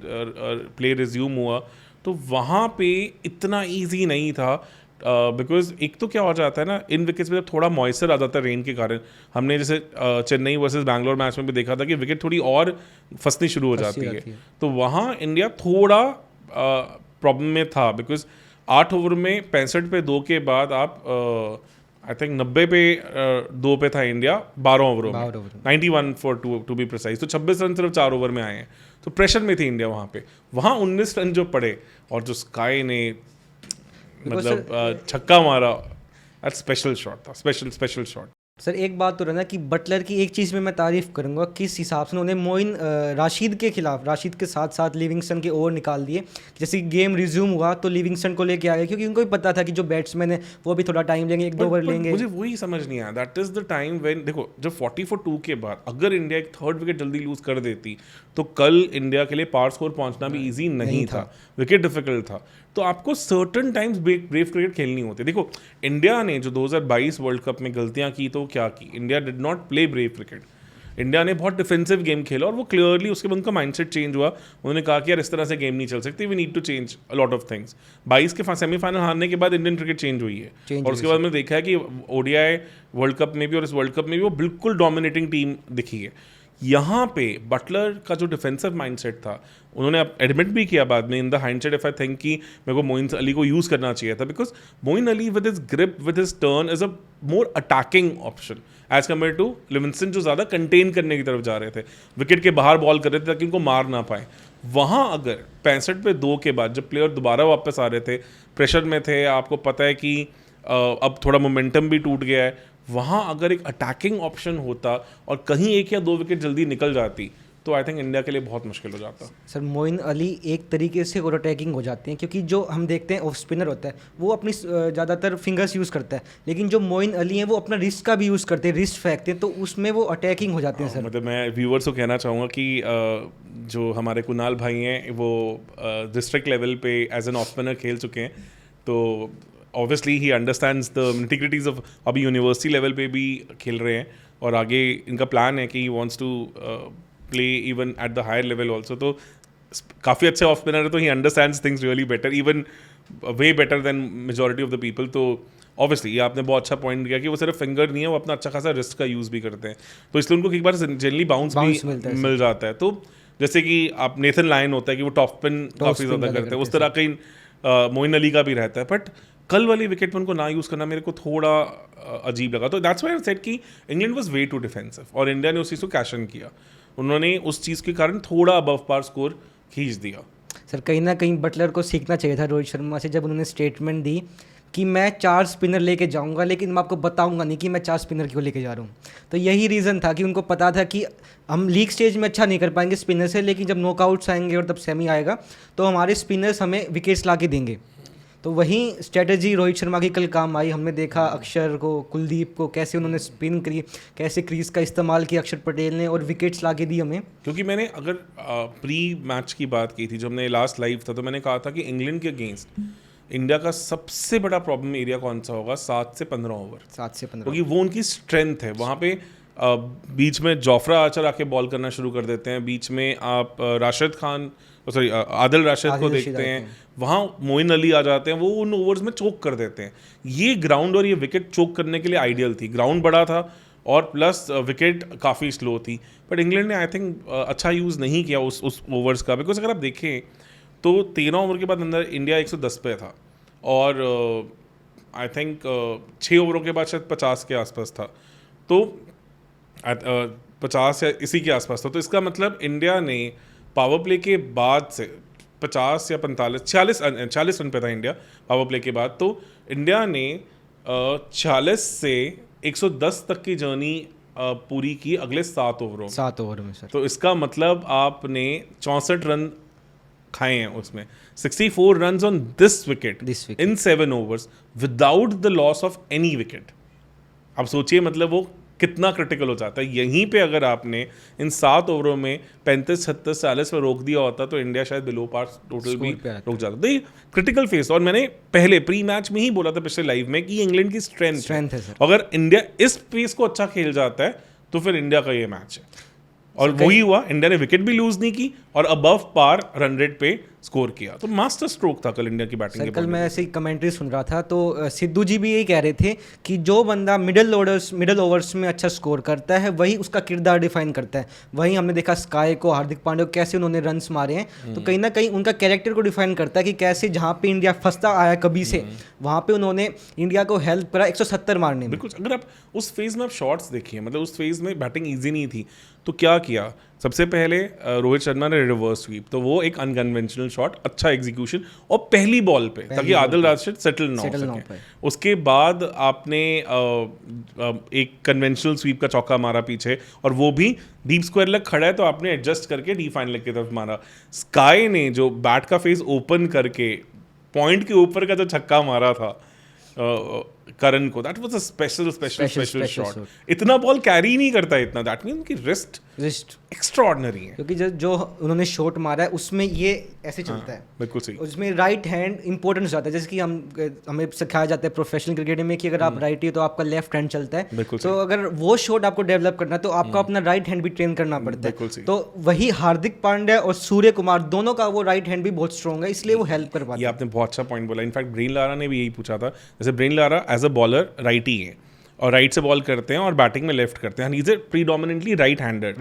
प्ले रिज्यूम हुआ, तो वहाँ पे इतना ईजी नहीं था, बिकॉज एक तो क्या हो जाता है ना, इन विकेट्स में थोड़ा मॉइस्चर आ जाता है रेन के कारण। हमने जैसे चेन्नई वर्सेस बैंगलोर मैच में भी देखा था कि विकेट थोड़ी और फंसनी शुरू हो जाती है, तो वहाँ इंडिया थोड़ा प्रॉब्लम में था, बिकॉज 8 ओवर में 65 पे 2 के बाद आप आई थिंक 90 पे 2 पे था इंडिया 12 ओवरों में, 91 फॉर टू बी प्रिसाइज। तो 26 रन सिर्फ 4 ओवर में आए हैं, तो प्रेशर में थी इंडिया वहाँ पे। वहाँ 19 रन जो पड़े और जो स्काई ने मतलब छक्का मारा, स्पेशल शॉट था, स्पेशल शॉट। सर एक बात तो रहना कि बटलर की एक चीज़ में मैं तारीफ़ करूंगा, किस हिसाब से उन्होंने मोइन राशिद के खिलाफ, राशिद के साथ साथ लिविंगस्टन के ओवर निकाल दिए। जैसे गेम रिज्यूम हुआ तो लिविंगस्टन को लेके आए, क्योंकि उनको भी पता था कि जो बैट्समैन है वो भी थोड़ा टाइम लेंगे, 1-2 ओवर लेंगे। मुझे वही समझ नहीं आया, that is the time when, देखो जब 40 for 2 के बाद अगर इंडिया एक थर्ड विकेट जल्दी लूज कर देती, तो कल इंडिया के लिए पार स्कोर पहुंचना भी ईजी नहीं था, विकेट डिफिकल्ट था। तो आपको सर्टन टाइम्स ब्रेव क्रिकेट खेलनी होती। देखो इंडिया ने जो 2022 वर्ल्ड कप में गलतियां की, तो क्या की, India did not play brave cricket. India ने बहुत डिफेंसिव गेम खेला, और वो क्लियरली उसके बाद उनका माइंडसेट चेंज हुआ। उन्होंने कहा कि यार इस तरह से गेम नहीं चल सकती, we need to change a lot of things. 22 के सेमीफाइनल हारने के बाद इंडियन क्रिकेट चेंज हुई है, और उसके बाद मैंने देखा है कि ओडीआई वर्ल्ड कप में भी और इस वर्ल्ड कप में भी वो बिल्कुल डोमिनेटिंग टीम दिखी है। यहाँ पे बटलर का जो डिफेंसिव माइंडसेट था, उन्होंने एडमिट भी किया बाद में in the hindsight, if I think कि मेरे को मोइन अली को यूज़ करना चाहिए था, because Moin Ali with his grip with his turn is a more attacking option as compared to Livingstone, जो ज़्यादा कंटेन करने की तरफ जा रहे थे, विकेट के बाहर बॉल कर रहे थे ताकि उनको मार ना पाए। वहाँ अगर 65 पे 2 के बाद जब प्लेयर दोबारा वापस आ रहे थे, प्रेशर में थे, आपको पता है कि अब थोड़ा मोमेंटम भी टूट गया है, वहाँ अगर एक अटैकिंग ऑप्शन होता और कहीं 1 या 2 विकेट जल्दी निकल जाती, तो आई थिंक इंडिया के लिए बहुत मुश्किल हो जाता। सर मोइन अली एक तरीके से और अटैकिंग हो जाते हैं, क्योंकि जो हम देखते हैं ऑफ स्पिनर होता है वो अपनी ज़्यादातर फिंगर्स यूज़ करता है, लेकिन जो मोइन अली हैं वो अपना रिस्ट का भी यूज़ करते हैं, रिस्ट फेंकते हैं, तो उसमें वो अटैकिंग हो जाते हैं। सर मतलब मैं व्यूअर्स को कहना चाहूँगा कि जो हमारे कुणाल भाई हैं वो डिस्ट्रिक्ट लेवल पे एज एन ऑफ स्पिनर खेल चुके हैं, तो ऑब्वियसली ही अंडरस्टैंड्स द इंटीग्रिटीज ऑफ, अभी यूनिवर्सिटी लेवल पे भी खेल रहे हैं, और आगे इनका प्लान है कि he wants to play even at the higher level also. तो काफ़ी अच्छे ऑफ स्पिनर है, तो he understands things really better, even way better than majority of the people. तो ऑब्वियसली ये आपने बहुत अच्छा पॉइंट किया कि वो सिर्फ फिंगर नहीं है, वो अपना अच्छा खासा रिस्ट का यूज़ भी करते हैं, तो इसलिए उनको एक बार जनरली बाउंस भी मिल जाता है। तो जैसे कि आप नेथन लायन होता है कि वो टॉप स्पिन काफ़ी ज़्यादा करते हैं, उस तरह का मोइन अली का भी रहता है, बट कल वाली विकेट पर उनको ना यूज़ करना मेरे को थोड़ा अजीब लगा। तो दैट्स व्हाई आई सेड कि England was way too defensive, और इंडिया ने उस चीज़ को कैश इन किया, उन्होंने उस चीज़ के कारण थोड़ा अबव पार स्कोर खींच दिया। सर कहीं ना कहीं बटलर को सीखना चाहिए था रोहित शर्मा से, जब उन्होंने स्टेटमेंट दी कि मैं 4 स्पिनर लेके जाऊंगा, लेकिन मैं आपको बताऊंगा नहीं कि मैं 4 स्पिनर क्यों लेके जा रहा हूँ। तो यही रीज़न था कि उनको पता था कि हम लीग स्टेज में अच्छा नहीं कर पाएंगे स्पिनर से, लेकिन जब नॉकआउट्स आएंगे और तब सेमी आएगा तो हमारे स्पिनर्स हमें विकेट्स ला के देंगे। तो वही स्ट्रेटजी रोहित शर्मा की कल काम आई। हमने देखा अक्षर को, कुलदीप को, कैसे उन्होंने स्पिन करी, कैसे क्रीज का इस्तेमाल किया अक्षर पटेल ने, और विकेट्स ला के दी हमें। क्योंकि मैंने अगर प्री मैच की बात की थी, जो हमने लास्ट लाइव था, तो मैंने कहा था कि इंग्लैंड के अगेंस्ट इंडिया का सबसे बड़ा प्रॉब्लम एरिया कौन सा होगा, 7 से 15 ओवर, 7 से 15, क्योंकि वो उनकी स्ट्रेंथ है। वहाँ पे बीच में जोफ्रा आर्चर आके बॉल करना शुरू कर देते हैं, बीच में आप राशिद खान, सॉरी आदिल राशिद को देखते हैं, वहाँ मोइन अली आ जाते हैं, वो उन ओवर्स में चोक कर देते हैं। ये ग्राउंड और ये विकेट चोक करने के लिए आइडियल थी, ग्राउंड बड़ा था और प्लस विकेट काफ़ी स्लो थी, बट इंग्लैंड ने आई थिंक अच्छा यूज़ नहीं किया उस ओवर्स का। बिकॉज अगर आप देखें तो 13 ओवर के बाद अंदर इंडिया 110 पे था, और आई थिंक 6 ओवरों के बाद शायद 50 के आसपास था, तो 50 या इसी के आसपास था। तो इसका मतलब इंडिया ने पावर प्ले के बाद से 50 या 45 40 रन पे था इंडिया पावर प्ले के बाद, तो इंडिया ने 40 से 110 तक की जर्नी पूरी की अगले 7 ओवरों में। 7 ओवर में सर। तो इसका मतलब आपने 64 रन खाए हैं उसमें 64 runs on this wicket in 7 overs without the loss of any wicket. अब सोचिए मतलब वो कितना क्रिटिकल हो जाता है। यहीं पे अगर आपने इन 7 ओवरों में 35, 36, 40 पर रोक दिया होता तो इंडिया शायद बिलो पार टोटल भी रोक जाता। तो ये क्रिटिकल फेस, और मैंने पहले प्री मैच में ही बोला था पिछले लाइव में कि इंग्लैंड की स्ट्रेंथ है सर। अगर इंडिया इस पेस को अच्छा खेल जाता है तो फिर इंडिया का ये मैच है, और वही हुआ। इंडिया ने विकेट भी लूज नहीं की और अबव पार रन रेट पे स्कोर किया। तो मास्टर स्ट्रोक था कल इंडिया की बैटिंग के। कल मैं ऐसे ही कमेंट्री सुन रहा था तो सिद्धू जी भी यही कह रहे थे कि जो बंदा मिडिल ओवर्स में अच्छा स्कोर करता है वही उसका किरदार डिफाइन करता है। वहीं हमने देखा स्काई को, हार्दिक पांड्या को कैसे उन्होंने रन्स मारे हैं, तो कहीं ना कहीं उनका कैरेक्टर को डिफाइन करता है कि कैसे जहाँ पे इंडिया फंसता आया कभी से वहाँ पे उन्होंने इंडिया को हेल्प करा 170 मारने में। बिल्कुल। अगर आप उस फेज में आप शॉट्स देखिए, मतलब उस फेज में बैटिंग ईजी नहीं थी, तो क्या किया सबसे पहले रोहित शर्मा ने रिवर्स स्वीप, तो वो एक अनकन्वेंशनल शॉट, अच्छा एग्जीक्यूशन और पहली बॉल पे ताकि आदिल राशिद सेटल ना हो सके। उसके बाद आपने एक कन्वेंशनल स्वीप का चौका मारा पीछे, और वो भी डीप स्क्वायर लेग खड़ा है तो आपने एडजस्ट करके डीप फाइन लेग की तरफ मारा। स्काई ने जो बैट का फेस ओपन करके पॉइंट के ऊपर का जो छक्का मारा था करण को, that was a special shot. इतना बॉल कैरी नहीं करता इतना, दैट मीन उनकी रिस्ट एक्स्ट्राऑर्डिनरी है, क्योंकि जो उन्होंने शॉट मारा है उसमें ये ऐसे चलता है। बिल्कुल सही। उसमें राइट हैंड इंपॉर्टेंस जाता है, जैसे कि हमें सिखाया जाता है प्रोफेशनल क्रिकेट में कि अगर आप राइट ही तो आपका लेफ्ट हैंड चलता है, तो अगर वो शॉट आपको डेवलप करना है तो आपको अपना राइट हैंड भी ट्रेन करना पड़ता है। तो वही हार्दिक पांड्या और सूर्य कुमार दोनों का वो राइट हैंड भी बहुत स्ट्रॉन्ग है, इसलिए वो हेल्प कर पाते हैं। ये आपने बहुत अच्छा पॉइंट बोला। इनफैक्ट ब्रेन लारा ने भी यही पूछा था, जैसे Brian Lara as a bowler righty है और राइट से बॉल करते हैं और बैटिंग में लेफ्ट करते हैं, इज प्रीडोमिनेंटली राइट हैंडेड।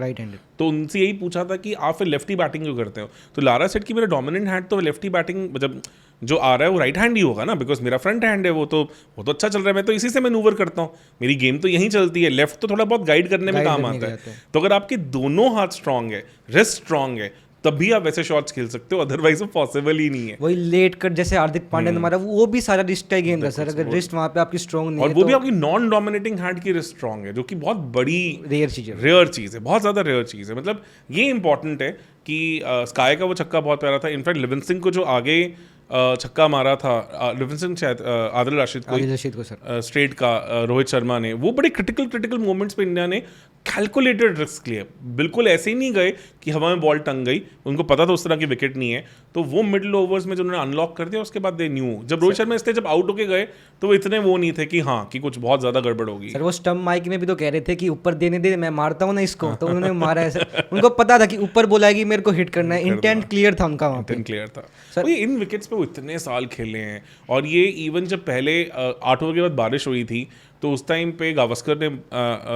तो उनसे यही पूछा था कि आप फिर लेफ्टी बैटिंग क्यों करते हो, तो लारा सेड कि मेरा डोमिनेंट हैंड तो लेफ्टी बैटिंग मतलब जो आ रहा है वो राइट हैंड ही होगा ना, बिकॉज मेरा फ्रंट हैंड है, वो तो अच्छा चल रहा है, मैं तो इसी से मैनूवर करता हूँ, मेरी गेम तो यहीं चलती है, लेफ्ट तो थोड़ा बहुत गाइड करने में काम आता है। तो अगर आपके दोनों हाथ स्ट्रांग है, रिस्ट स्ट्रांग है, तभी आप वैसे शॉट्स खेल सकते हो, अदरवाइज वो पॉसिबल ही नहीं है। वही लेट कर जैसे हार्दिक पांड्या ने मारा, वो भी सारा रिस्ट का गेम था सर। अगर रिस्ट वहां पे आपकी स्ट्रांग नहीं और है, वो भी आपकी नॉन डोमिनेटिंग हैंड की रिस्ट स्ट्रांग है, जो कि बहुत बड़ी रेयर चीज़ है, बहुत ज़्यादा रेयर चीज़ है। मतलब ये इंपॉर्टेंट है कि स्काई का वो छक्का बहुत प्यारा था। इनफैक्ट लिविंगस्टन को जो आगे छक्का मारा था, लिविंगस्टन शायद आदिल राशिद को सर स्ट्रेट का रोहित शर्मा ने, वो बड़े क्रिटिकल मोमेंट्स पे इंडिया ने कैलकुलेटेड रिस्क लिए। बिल्कुल ऐसे ही नहीं गए कि हवा में बॉल टंग गई, उनको पता था उस तरह की विकेट नहीं है, तो वो मिडिल ओवर्स में जो उन्होंने अनलॉक कर दिया उसके बाद दे न्यू, जब रोहित शर्मा इसलिए जब आउट होके गए तो वो इतने वो नहीं थे कि हाँ कि कुछ बहुत ज़्यादा गड़बड़ होगी। सर वो स्टम्प माइक में भी तो कह रहे थे कि ऊपर देने दे, मैं मारता हूँ ना इसको, तो उन्होंने मारा है सर। उनको पता था कि ऊपर बोलाएगी मेरे को हिट करना है, इंटेंट क्लियर था उनका, वहाँ पे क्लियर था सर। ये इन विकेट्स पे वो इतने साल खेले हैं, और ये इवन जब पहले 8 ओवर के बाद बारिश हुई थी तो उस टाइम पे गावस्कर ने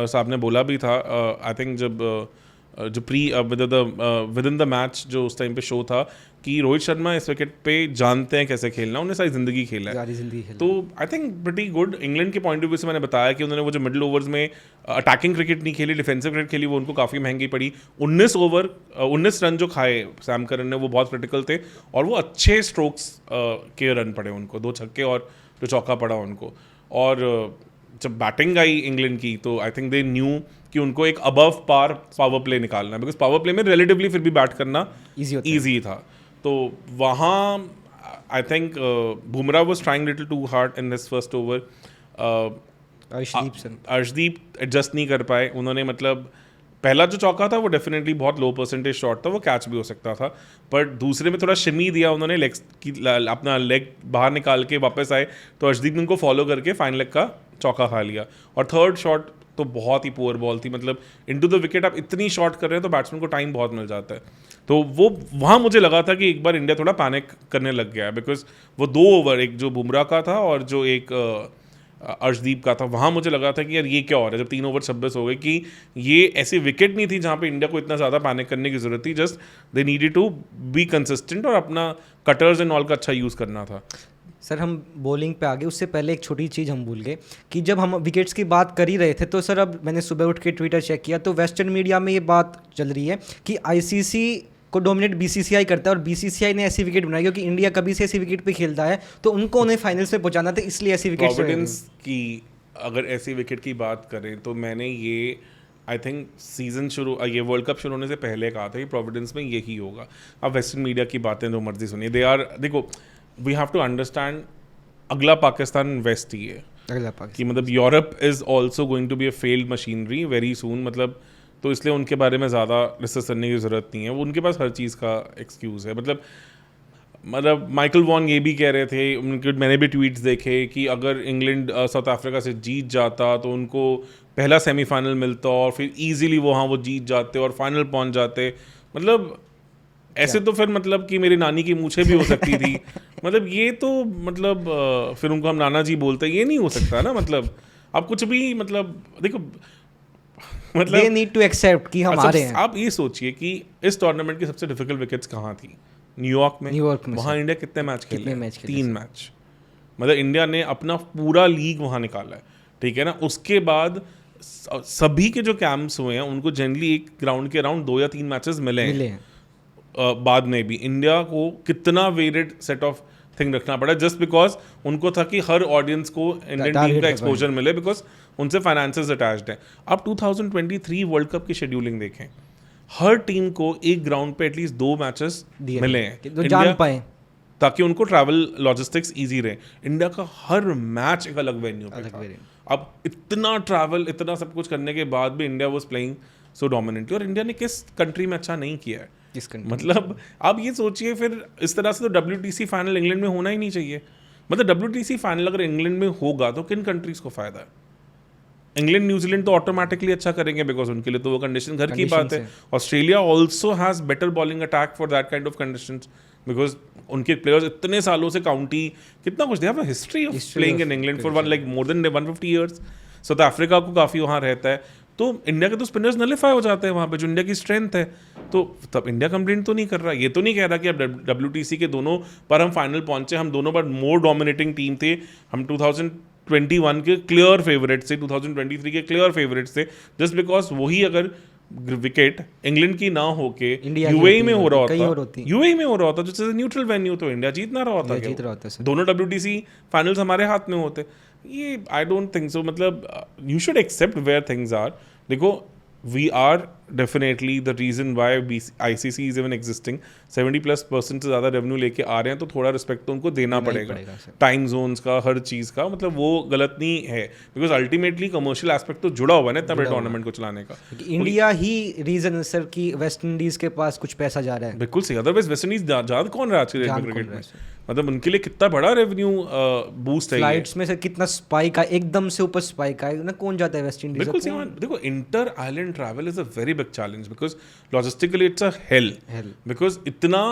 साहब ने बोला भी था, आई थिंक जब जो विद इन द मैच जो उस टाइम पे शो था, कि रोहित शर्मा इस विकेट पे जानते हैं कैसे खेलना, उन्हें सारी जिंदगी खेला है। तो I think pretty good England के पॉइंट ऑफ व्यू से। मैंने बताया कि उन्होंने वो जो मिडिल ओवर्स में अटैकिंग क्रिकेट नहीं खेली, डिफेंसिव क्रिकेट खेली, वो उनको काफ़ी महंगी पड़ी। 19 रन जो खाए सैम करन ने वो बहुत क्रिटिकल थे, और वो अच्छे स्ट्रोक्स के रन पड़े उनको, 2 छक्के और जो चौका पड़ा उनको। और जब बैटिंग आई इंग्लैंड की तो आई थिंक दे न्यू कि उनको एक अबव पार पावर प्ले निकालना है, बिकॉज पावर प्ले में रिलेटिवली फिर भी बैट करना ईजी था। तो वहाँ I think Bumrah was trying little too hard in this first over. Arshdeep adjust नहीं कर पाए उन्होंने, मतलब पहला जो चौका था वो डेफिनेटली बहुत लो परसेंटेज शॉट था, वो कैच भी हो सकता था, पर दूसरे में थोड़ा शिमी दिया उन्होंने, लेग की अपना लेग बाहर निकाल के वापस आए तो अर्शदीप ने उनको फॉलो करके फाइन लेग का चौका खा लिया। और थर्ड शॉट तो बहुत ही पुअर बॉल थी, मतलब इनटू द विकेट आप इतनी शॉट कर रहे हैं तो बैट्समैन को टाइम बहुत मिल जाता है। तो वो वहाँ मुझे लगा था कि एक बार इंडिया थोड़ा पैनिक करने लग गया है, बिकॉज वो 2 ओवर, एक जो बुमराह का था और जो एक अर्शदीप का था, वहाँ मुझे लगा था कि यार ये क्या हो रहा है, जब 3 ओवर 26 हो गए, कि ये ऐसी विकेट नहीं थी जहाँ पे इंडिया को इतना ज़्यादा पैनिक करने की ज़रूरत थी। Just they needed to be consistent और अपना कटर्स एंड ऑल का अच्छा यूज़ करना था। सर हम बॉलिंग पे आगे, उससे पहले एक छोटी चीज़ हम भूल गए कि जब हम विकेट्स की बात कर ही रहे थे तो सर अब मैंने सुबह उठ के ट्विटर चेक किया तो वेस्टर्न मीडिया में ये बात चल रही है कि आईसीसी को डोमिनेट बीसीसीआई करता है, और बीसीसीआई ने ऐसी विकेट बनाई क्योंकि इंडिया कभी से ऐसी विकेट पे खेलता है तो उनको उन्हें फाइनल्स में पहुंचाना था, इसलिए ऐसी विकेट प्रोविडेंस की अगर ऐसी विकेट की बात करें तो मैंने ये आई थिंक सीजन ये वर्ल्ड कप शुरू होने से पहले कहा था कि प्रोविडेंस में यही होगा. अब वेस्टर्न मीडिया की बातें जो मर्जी सुनिए, देखो वी हैव टू अंडरस्टैंड अगला पाकिस्तान वेस्ट ही है कि मतलब Europe is also going to be a failed machinery very soon. मतलब तो इसलिए उनके बारे में ज़्यादा रिसर्च करने की ज़रूरत नहीं है. वो उनके पास हर चीज़ का एक्सक्यूज़ है. मतलब माइकल वॉन ये भी कह रहे थे, उनके मैंने भी ट्वीट्स देखे कि अगर इंग्लैंड साउथ अफ्रीका से जीत जाता तो उनको पहला सेमीफाइनल मिलता और फिर इजीली वो जीत जाते और फाइनल पहुंच जाते. मतलब ऐसे तो फिर मतलब कि मेरी नानी की मूछें भी हो सकती थी. मतलब ये तो मतलब फिर उनको हम नाना जी बोलते, ये नहीं हो सकता ना. मतलब आप कुछ भी मतलब देखो मतलब they need to accept कि हम आ रहे हैं. आप ये सोचिए कि इस टूर्नामेंट की सबसे डिफिकल्ट विकेट्स कहाँ थी? न्यूयॉर्क में. वहाँ इंडिया कितने मैच खेले? 3 मैच. मतलब इंडिया ने अपना पूरा लीग वहाँ निकाला है, ठीक है ना. उसके बाद सभी के जो कैंप्स हुए हैं उनको जनरली एक ग्राउंड के अराउंड 2 या 3 मैचेस मिले हैं. बाद में भी इंडिया को कितना वेरिड सेट ऑफ थिंग रखना पड़ा जस्ट बिकॉज उनको था कि हर ऑडियंस को इंडियन टीम का एक्सपोजर मिले, बिकॉज उनसे फाइनेंसेस अटैच्ड हैं. अब 2023 वर्ल्ड कप की शेड्यूलिंग देखें, हर टीम को एक ग्राउंड पे एटलीस्ट 2 मैचेस मिले हैं जान पाए ताकि उनको ट्रैवल लॉजिस्टिक्स इजी रहे. इंडिया का हर मैच एक अलग वेन्यू पे था. अब इतना ट्रैवल इतना सब कुछ करने के बाद भी India was playing so dominantly. और इंडिया ने किस कंट्री में अच्छा नहीं किया है? मतलब आप ये सोचिए, फिर इस तरह से तो WTC फाइनल इंग्लैंड में होना ही नहीं चाहिए. मतलब WTC फाइनल अगर इंग्लैंड में होगा तो किन कंट्रीज को फायदा है? इंग्लैंड न्यूजीलैंड तो ऑटोमेटिकली अच्छा करेंगे बिकॉज उनके लिए तो वो कंडीशन घर की बात है. Australia also has better bowling attack for that kind of conditions because उनके प्लेयर्स इतने सालों से काउंटी कितना कुछ, they have a history of playing in England for like more than 150 years. South Africa को काफ़ी वहाँ रहता है. तो इंडिया के तो स्पिनर्स नलिफाई हो जाते हैं वहाँ पे, जो इंडिया की स्ट्रेंथ है. तो तब इंडिया कंप्लेंट तो नहीं कर रहा, ये तो नहीं कह रहा कि अब WTC के दोनों पर हम फाइनल पहुंचे, हम दोनों पर मोर डोमिनेटिंग टीम थे, हम 2021 के क्लियर फेवरेट्स थे, 2023 के क्लियर फेवरेट्स थे. जस्ट बिकॉज वही अगर विकेट इंग्लैंड की ना होके यूएई में हो रहा होता, यूएई में हो रहा होता जो न्यूट्रल वेन्यू, तो इंडिया जीत ना रहा होता. दोनों WTC फाइनल्स हमारे हाथ में होते. ये आई डोंट थिंक सो. मतलब you should accept where things are. देखो we are definitely the reason why ICC is even existing. 70+% से ज़्यादा रेवेन्यू लेके आ रहे हैं, तो थोड़ा रिस्पेक्ट तो उनको देना पड़ेगा टाइम जोन्स का, हर चीज़ का. मतलब वो गलत नहीं है बिकॉज अल्टीमेटली कमर्शियल एस्पेक्ट तो जुड़ा हुआ है ना इतना बड़े टूर्नामेंट को चलाने का. इंडिया ही रीजन है सर कि वेस्ट इंडीज के पास कुछ पैसा जा रहा है. बिल्कुल सही. अदरवाइज वेस्ट इंडीज ज़्यादा कौन रहा आज के डेट में क्रिकेट में? मतलब उनके लिए कितना बड़ा रेवेन्यू बूस्ट है. फ्लाइट्स में से कितना स्पाइक आया, एकदम से ऊपर स्पाइक आया ना. कौन जाता है वेस्ट इंडीज? बिल्कुल सही. देखो inter island travel is a very big challenge because logistically it's a hello. Because इतना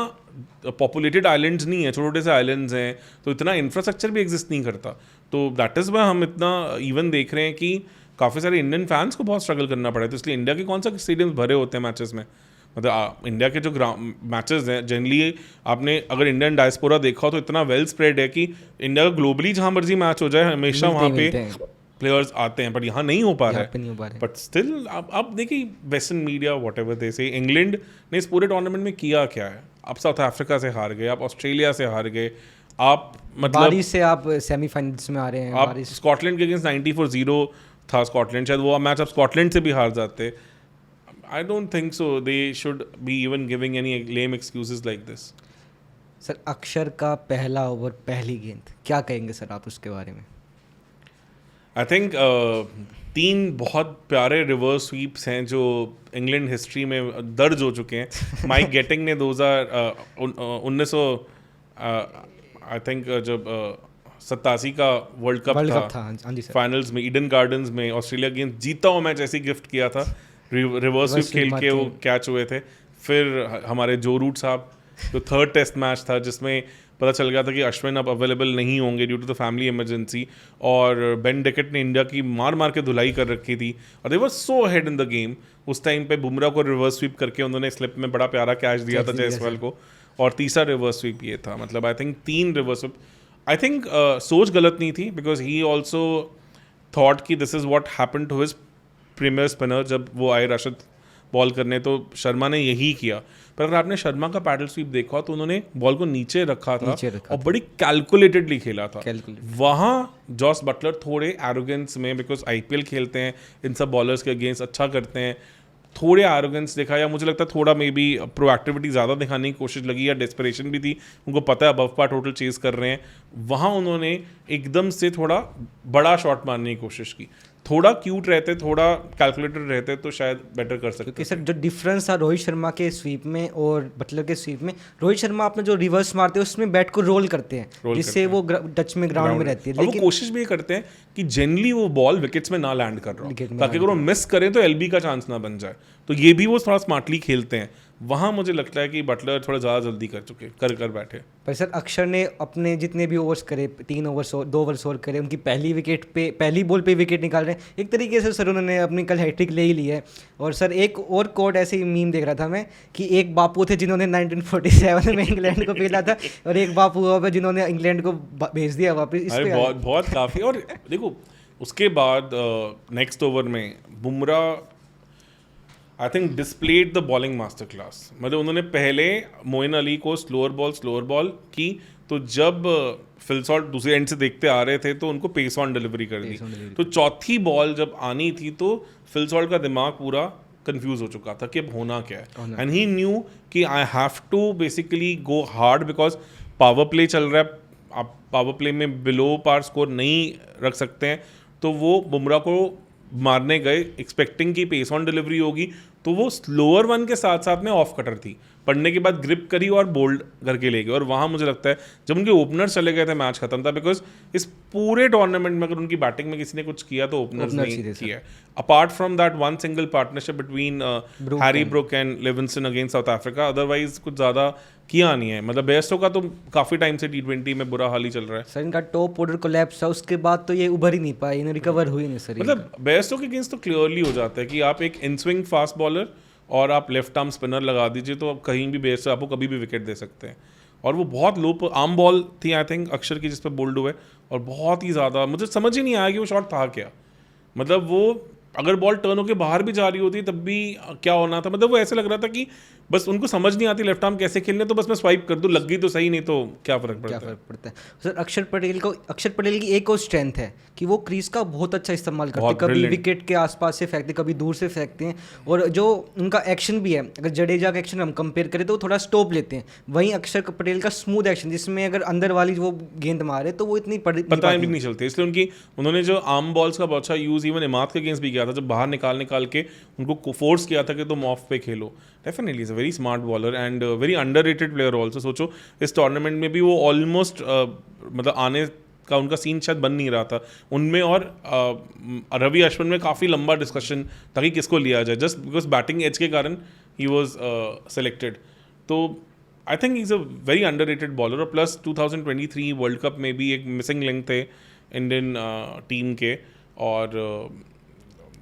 पॉपुलेटेड आइलैंड्स नहीं है, छोटे छोटे से आइलैंड्स हैं, तो इतना इंफ्रास्ट्रक्चर भी एग्जिस्ट नहीं करता. तो दैट इज़ वाई हम इतना इवन देख रहे हैं कि काफ़ी सारे इंडियन फैंस को बहुत स्ट्रगल करना पड़ा है. तो इसलिए इंडिया के कौन सा स्टेडियम भरे होते हैं मैचेस में. मतलब इंडिया के जो मैचेस हैं जनरली, आपने अगर इंडियन डायस्पोरा देखा हो तो इतना वेल स्प्रेड है कि इंडिया का ग्लोबली जहाँ मर्जी मैच हो जाए हमेशा वहाँ पे प्लेयर्स आते हैं. बट यहाँ नहीं हो पा रहा है. बट स्टिल आप देखिए western media what ever they से, इंग्लैंड ने इस पूरे टूर्नामेंट में किया क्या है? आप साउथ अफ्रीका से हार गए, आप ऑस्ट्रेलिया से हार गए, आप मतलब बारिश से आप सेमीफाइनल्स में आ रहे हैं. आप स्कॉटलैंड के अगेंस्ट 94-0 था स्कॉटलैंड, शायद वो मैच आप स्कॉटलैंड से भी हार जाते. I don't think so. They should be even giving any lame excuses like this. Sir अक्षर का पहला ओवर पहली गेंद, क्या कहेंगे सर आप उसके बारे में? I think 3 बहुत प्यारे रिवर्स स्वीप्स हैं जो इंग्लैंड हिस्ट्री में दर्ज हो चुके हैं. माइक गेटिंग ने 2019 आई थिंक जब 87 का वर्ल्ड कप था फाइनल्स में ईडन गार्डन्स में ऑस्ट्रेलिया गेंद जीता हुआ मैच ऐसे गिफ्ट किया था. रिवर्स स्वीप खेल के वो कैच हुए थे. फिर हमारे जो रूट साहब जो 3rd टेस्ट मैच था जिसमें पता चल गया था कि अश्विन अब अवेलेबल नहीं होंगे due to the family emergency, और बेन डेकेट ने इंडिया की मार के धुलाई कर रखी थी और they were so head in the game. उस टाइम पे बुमराह को रिवर्स स्वीप करके उन्होंने स्लिप में बड़ा प्यारा कैच दिया था जायसवाल को, और तीसरा रिवर्स स्वीप ये था. मतलब I think 3 reverse sweep. I think सोच गलत नहीं थी बिकॉज ही ऑल्सो थॉट कि this is what happen to his premier spinner जब वो आए राशिद बॉल करने, तो शर्मा ने यही किया। पर अगर आपने शर्मा का पैडल स्वीप देखा तो उन्होंने बॉल को नीचे रखा था और बड़ी कैलकुलेटेडली खेला था। वहाँ जॉस बटलर थोड़े एरोगेंस में, बिकॉज आईपीएल खेलते हैं, इन सब बॉलर्स के अगेंस्ट अच्छा करते हैं, थोड़े एरोगेंस दिखा, या मुझे लगता है थोड़ा मे बी प्रोएक्टिविटी ज़्यादा दिखाने की कोशिश लगी, या डेस्परेशन भी थी, उनको पता है अबव पार टोटल चेज कर रहे हैं। वहाँ उन्होंने एकदम से थोड़ा बड़ा शॉट मारने की कोशिश की। थोड़ा क्यूट रहते, थोड़ा कैलकुलेटेड रहते तो शायद बेटर कर सकते। क्योंकि सर जो डिफरेंस था रोहित शर्मा के स्वीप में और बटलर के स्वीप में, रोहित शर्मा अपना जो रिवर्स मारते हैं उसमें बैट को रोल करते हैं, जिससे वो टच में ग्राउंड में रहती है। लेकिन वो कोशिश भी करते हैं कि जनरली वो बॉल विकेट्स में ना लैंड कर रहा हो, ताकि अगर वो मिस करें तो एलबी का चांस ना बन जाए। तो ये भी वो थोड़ा स्मार्टली खेलते हैं। वहाँ मुझे लगता है कि बटलर थोड़ा ज़्यादा जल्दी कर बैठे। पर सर अक्षर ने अपने जितने भी ओवर्स करे, 3 ओवर्स 2 ओवर्स और करे, उनकी पहली बॉल पे विकेट निकाल रहे हैं। एक तरीके से सर उन्होंने अपनी कल हैट्रिक ले ही ली है। और सर एक और कोट ऐसे ही मीम देख रहा था मैं कि एक बापू थे जिन्होंने 1947 में इंग्लैंड को भेजा था, और एक बापू हुआ जिन्होंने इंग्लैंड को भेज दिया वापस। बहुत काफ़ी। और देखो उसके बाद नेक्स्ट ओवर में Bumrah I think displayed the bowling master class. मतलब उन्होंने पहले मोइन अली को स्लोअर बॉल की, तो जब फिल सॉल्ट दूसरे एंड से देखते आ रहे थे तो उनको पेस ऑन डिलीवरी कर दी। तो चौथी बॉल जब आनी थी तो फिल सॉल्ट का दिमाग पूरा कंफ्यूज हो चुका था कि अब होना क्या है, एंड ही न्यू कि I have to basically go hard, because power play चल रहा है, आप पावर प्ले में बिलो पार स्कोर नहीं रख सकते हैं। तो वो बुमराह को मारने गए एक्सपेक्टिंग की पेस ऑन डिलीवरी होगी, तो वो स्लोअर वन के साथ साथ में ऑफ कटर थी, पढ़ने के बाद ग्रिप करी और बोल्ड करके ले गए। और वहाँ मुझे लगता है जब उनके ओपनर चले गए थे मैच खत्म था, बिकॉज इस पूरे टूर्नामेंट में अगर उनकी बैटिंग में किसी ने कुछ किया तो ओपनर्स ने किया। Apart from that one single partnership between Harry Brook and Livingstone against south Africa, otherwise कुछ ज़्यादा किया नहीं है। मतलब बेयरस्टो का तो काफ़ी टाइम से T20 में बुरा हाल ही चल रहा है। सर इनका टॉप ऑर्डर कोलैप्स है, उसके बाद तो ये उभर ही नहीं पाए, इन्हें रिकवर हुई नहीं सर। मतलब बेयरस्टो के अगेंस्ट तो क्लियरली हो जाता है कि आप एक इन स्विंग फास्ट बॉलर और आप लेफ्ट आर्म स्पिनर लगा दीजिए तो आप कहीं भी बेयरस्टो आपको कभी भी विकेट दे सकते हैं। और वो बहुत लो आर्म बॉल थी आई थिंक अक्षर की, जिस पर बोल्ड हुए, और बहुत ही ज़्यादा मुझे समझ ही नहीं आया कि वो शॉट था क्या। मतलब वो अगर बॉल टर्न होकर बाहर भी जा रही होती तब भी क्या होना था। मतलब वो ऐसे लग रहा था कि बस उनको समझ नहीं आती लेफ्ट आर्म कैसे खेलने, तो बस मैं स्वाइप कर दूं, लग गई तो सही, नहीं तो क्या फ़र्क पड़ता है। सर अक्षर पटेल की एक और स्ट्रेंथ है कि वो क्रीज का बहुत अच्छा इस्तेमाल करते हैं, कभी विकेट के आसपास से फेंकते, कभी दूर से फेंकते हैं। और जो उनका एक्शन भी है, अगर जडेजा का एक्शन हम कंपेयर करें तो वो थोड़ा स्टॉप लेते हैं, वहीं अक्षर पटेल का स्मूथ एक्शन जिसमें अगर अंदर वाली वो गेंद मारे तो वो इतनी पता भी नहीं चलती। इसलिए उन्होंने जो आर्म बॉल्स का बहुत अच्छा यूज़ इवन इमाद के अगेंस्ट भी किया था, जब बाहर निकाल के उनको फोर्स किया था कि तुम ऑफ पे खेलो। Definitely is a very smart bowler and very underrated player also. सोचो इस टूर्नामेंट में भी वो ऑलमोस्ट मतलब आने का उनका सीन शायद बन नहीं रहा था उनमें, और रवि अश्विन में काफ़ी लंबा डिस्कशन था कि किसको लिया जाए, जस्ट बिकॉज बैटिंग एज के कारण ही वॉज सेलेक्टेड। तो I think is a very underrated bowler. और प्लस 2023 वर्ल्ड कप में भी एक मिसिंग लिंक थे इंडियन टीम के, और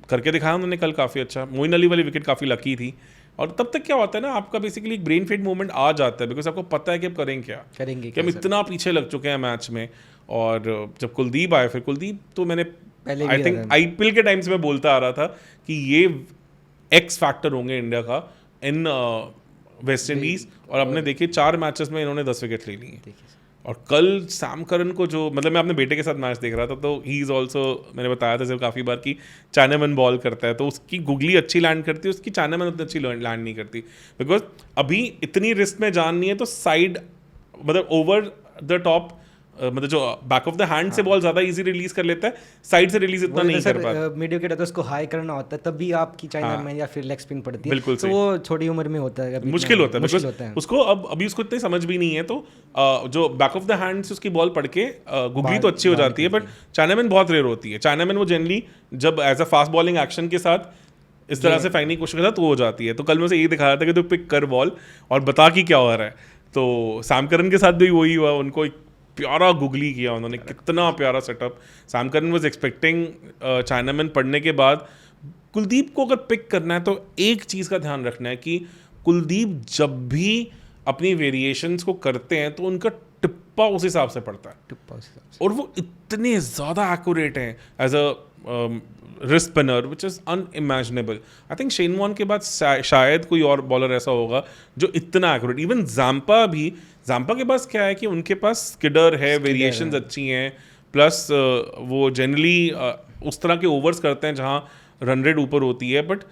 करके दिखाया उन्होंने कल काफ़ी अच्छा। मोइन अली वाली विकेट काफ़ी लकी थी। और तब तक क्या होता है ना, आपका बेसिकली एक ब्रेन फेड मोमेंट आ जाता है, बिकॉज आपको पता है कि अब करेंगे कि हम इतना पीछे लग चुके हैं मैच में। और जब कुलदीप आए, फिर कुलदीप तो मैंने आई थिंक आईपीएल के टाइम से मैं बोलता आ रहा था कि ये एक्स फैक्टर होंगे इंडिया का इन वेस्ट इंडीज़, और आपने देखिए 4 मैचेस में इन्होंने 10 विकेट ले ली हैं। और कल सैम करन को जो, मतलब मैं अपने बेटे के साथ मैच देख रहा था, तो ही इज़ ऑल्सो, मैंने बताया था जब काफ़ी बार कि चाइनामैन बॉल करता है तो उसकी गुगली अच्छी लैंड करती है, उसकी चाइनामैन उतनी अच्छी लैंड नहीं करती, बिकॉज अभी इतनी रिस्क में जान नहीं है। तो साइड मतलब ओवर द टॉप, मतलब जो बैक ऑफ द हैंड से बॉल ज़्यादा इजी रिलीज कर लेता है, साइड से रिलीज इतना नहीं कर पाता। मीडियो के उसको हाई करना होता है, तब भी आपकी चाइनामैन या फिर लेग स्पिन पड़ती है, बिल्कुल तो वो छोटी उम्र में होता है, मुश्किल होता है उसको। अभी उसको इतनी समझ भी नहीं है, तो जो बैक ऑफ द हैंड से उसकी बॉल पड़ के गुगली तो अच्छी हो जाती है, बट चाइनामैन बहुत रेयर होती है। चाइनामैन वो जनरली जब as a fast bowling action के साथ इस तरह से फेंकने की कोशिश करता है तो वो हो जाती है। तो कल मैं उसे यही दिखा रहा था कि तू पिक कर बॉल और बता कि क्या हो रहा है। तो सैम करन के साथ भी वही हुआ, उनको एक प्यारा गुगली किया उन्होंने, कितना प्यारा setup. Sam Curran was expecting chinaman पढ़ने के बाद। कुलदीप को अगर पिक करना है तो एक चीज़ का ध्यान रखना है कि कुलदीप जब भी अपनी वेरिएशंस को करते हैं तो उनका टिप्पा उस हिसाब से पड़ता है, और वो इतने ज़्यादा एक्यूरेट हैं as a wrist spinner which is unimaginable. I think Shane Warne के बाद शायद कोई और बॉलर ऐसा होगा जो इतना एक्यूरेट, इवन जाम्पा भी, जाम्पा के पास क्या है कि उनके पास स्किडर है, वेरिएशंस अच्छी हैं, प्लस वो जनरली उस तरह के ओवर्स करते हैं जहाँ रन रेट ऊपर होती है, but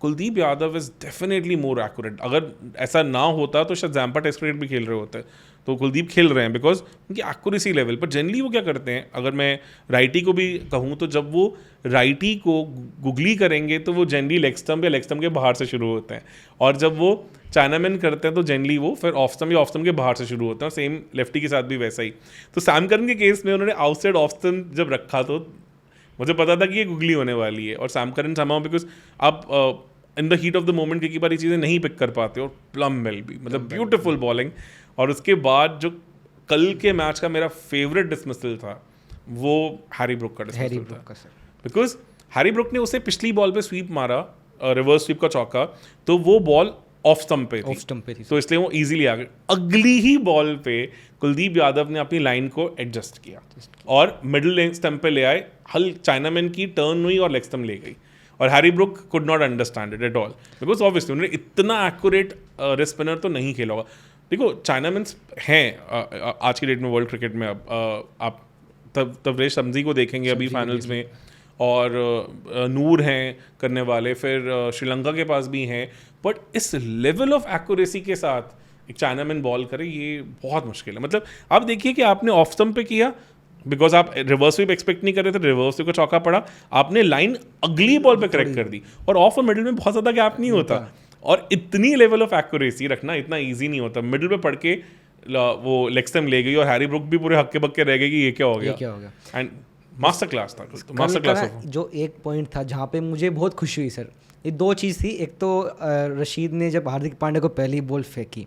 Kuldeep Yadav is definitely more accurate. अगर ऐसा ना होता तो शायद जाम्पा टेस्ट क्रिकेट भी खेल रहे होते, तो कुलदीप खेल रहे हैं बिकॉज उनकी एक्यूरेसी लेवल पर। जनरली वो क्या करते हैं, अगर मैं राइटी को भी कहूँ तो जब वो राइटी को गुगली करेंगे तो वो जनरली लेग स्टम्प या लेग स्टम्प के बाहर से शुरू होते हैं, और जब वो चाइनामैन करते हैं तो जनरली वो फिर ऑफ स्टम्प या ऑफ स्टम्प के बाहर से शुरू होते हैं, और सेम लेफ्टी के साथ भी वैसा ही। तो सैम करन के केस में उन्होंने आउटसाइड ऑफ स्टम्प जब रखा तो मुझे पता था कि ये गुगली होने वाली है, और सैम करन समाउ बिकॉज आप in the heat of the moment कई बार ये चीज़ें नहीं पिक कर पाते, और प्लम मिल भी, मतलब ब्यूटीफुल बॉलिंग। और उसके बाद जो कल के मैच का मेरा फेवरेट डिसमिसल था वो हैरी ब्रुक का डिसमिसल था, बिकॉज हैरी ब्रुक ने उसे पिछली बॉल पे स्वीप मारा, रिवर्स स्वीप का चौका, तो वो बॉल ऑफ स्टंप पे थी, तो इसलिए वो इजीली आ गए। अगली ही बॉल पे कुलदीप यादव ने अपनी लाइन को एडजस्ट किया और मिडिल स्टंप पे ले आए, हल चाइनामैन की टर्न हुई और लेग स्टंप ले गई, और Harry Brook could not understand it at all, because obviously उन्होंने इतना एक्यूरेट रिस्ट स्पिनर तो नहीं खेला होगा। देखो चाइनामैन्स हैं आज की डेट में वर्ल्ड क्रिकेट में, अब आप तबरेज शम्सी को देखेंगे अभी फाइनल्स में, और नूर हैं करने वाले, फिर श्रीलंका के पास भी हैं, बट इस लेवल ऑफ एक्यूरेसी के साथ एक चाइनामैन बॉल करे ये बहुत मुश्किल है। मतलब आप देखिए कि आपने ऑफ स्टंप पे किया बिकॉज आप रिवर्स स्वीप एक्सपेक्ट नहीं कर रहे थे, रिवर्स स्वीप का चौका पड़ा, आपने लाइन अगली बॉल पे करेक्ट कर दी, और ऑफ और मिडिल में बहुत ज़्यादा गैप नहीं होता, और इतनी लेवल ऑफ एक्यूरेसी रखना इतना ईजी नहीं होता। मिडिल पे पढ़ के वो लेग स्टंप ले गई, और हैरी ब्रुक भी पूरे हक्के बक्के रह गए कि ये क्या हो गया, एंड मास्टर क्लास था, मास्टर क्लास। जो एक पॉइंट था जहाँ पे मुझे बहुत खुशी हुई सर, ये दो चीज़ थी। एक तो रशीद ने जब हार्दिक पांड्या को पहली बॉल फेंकी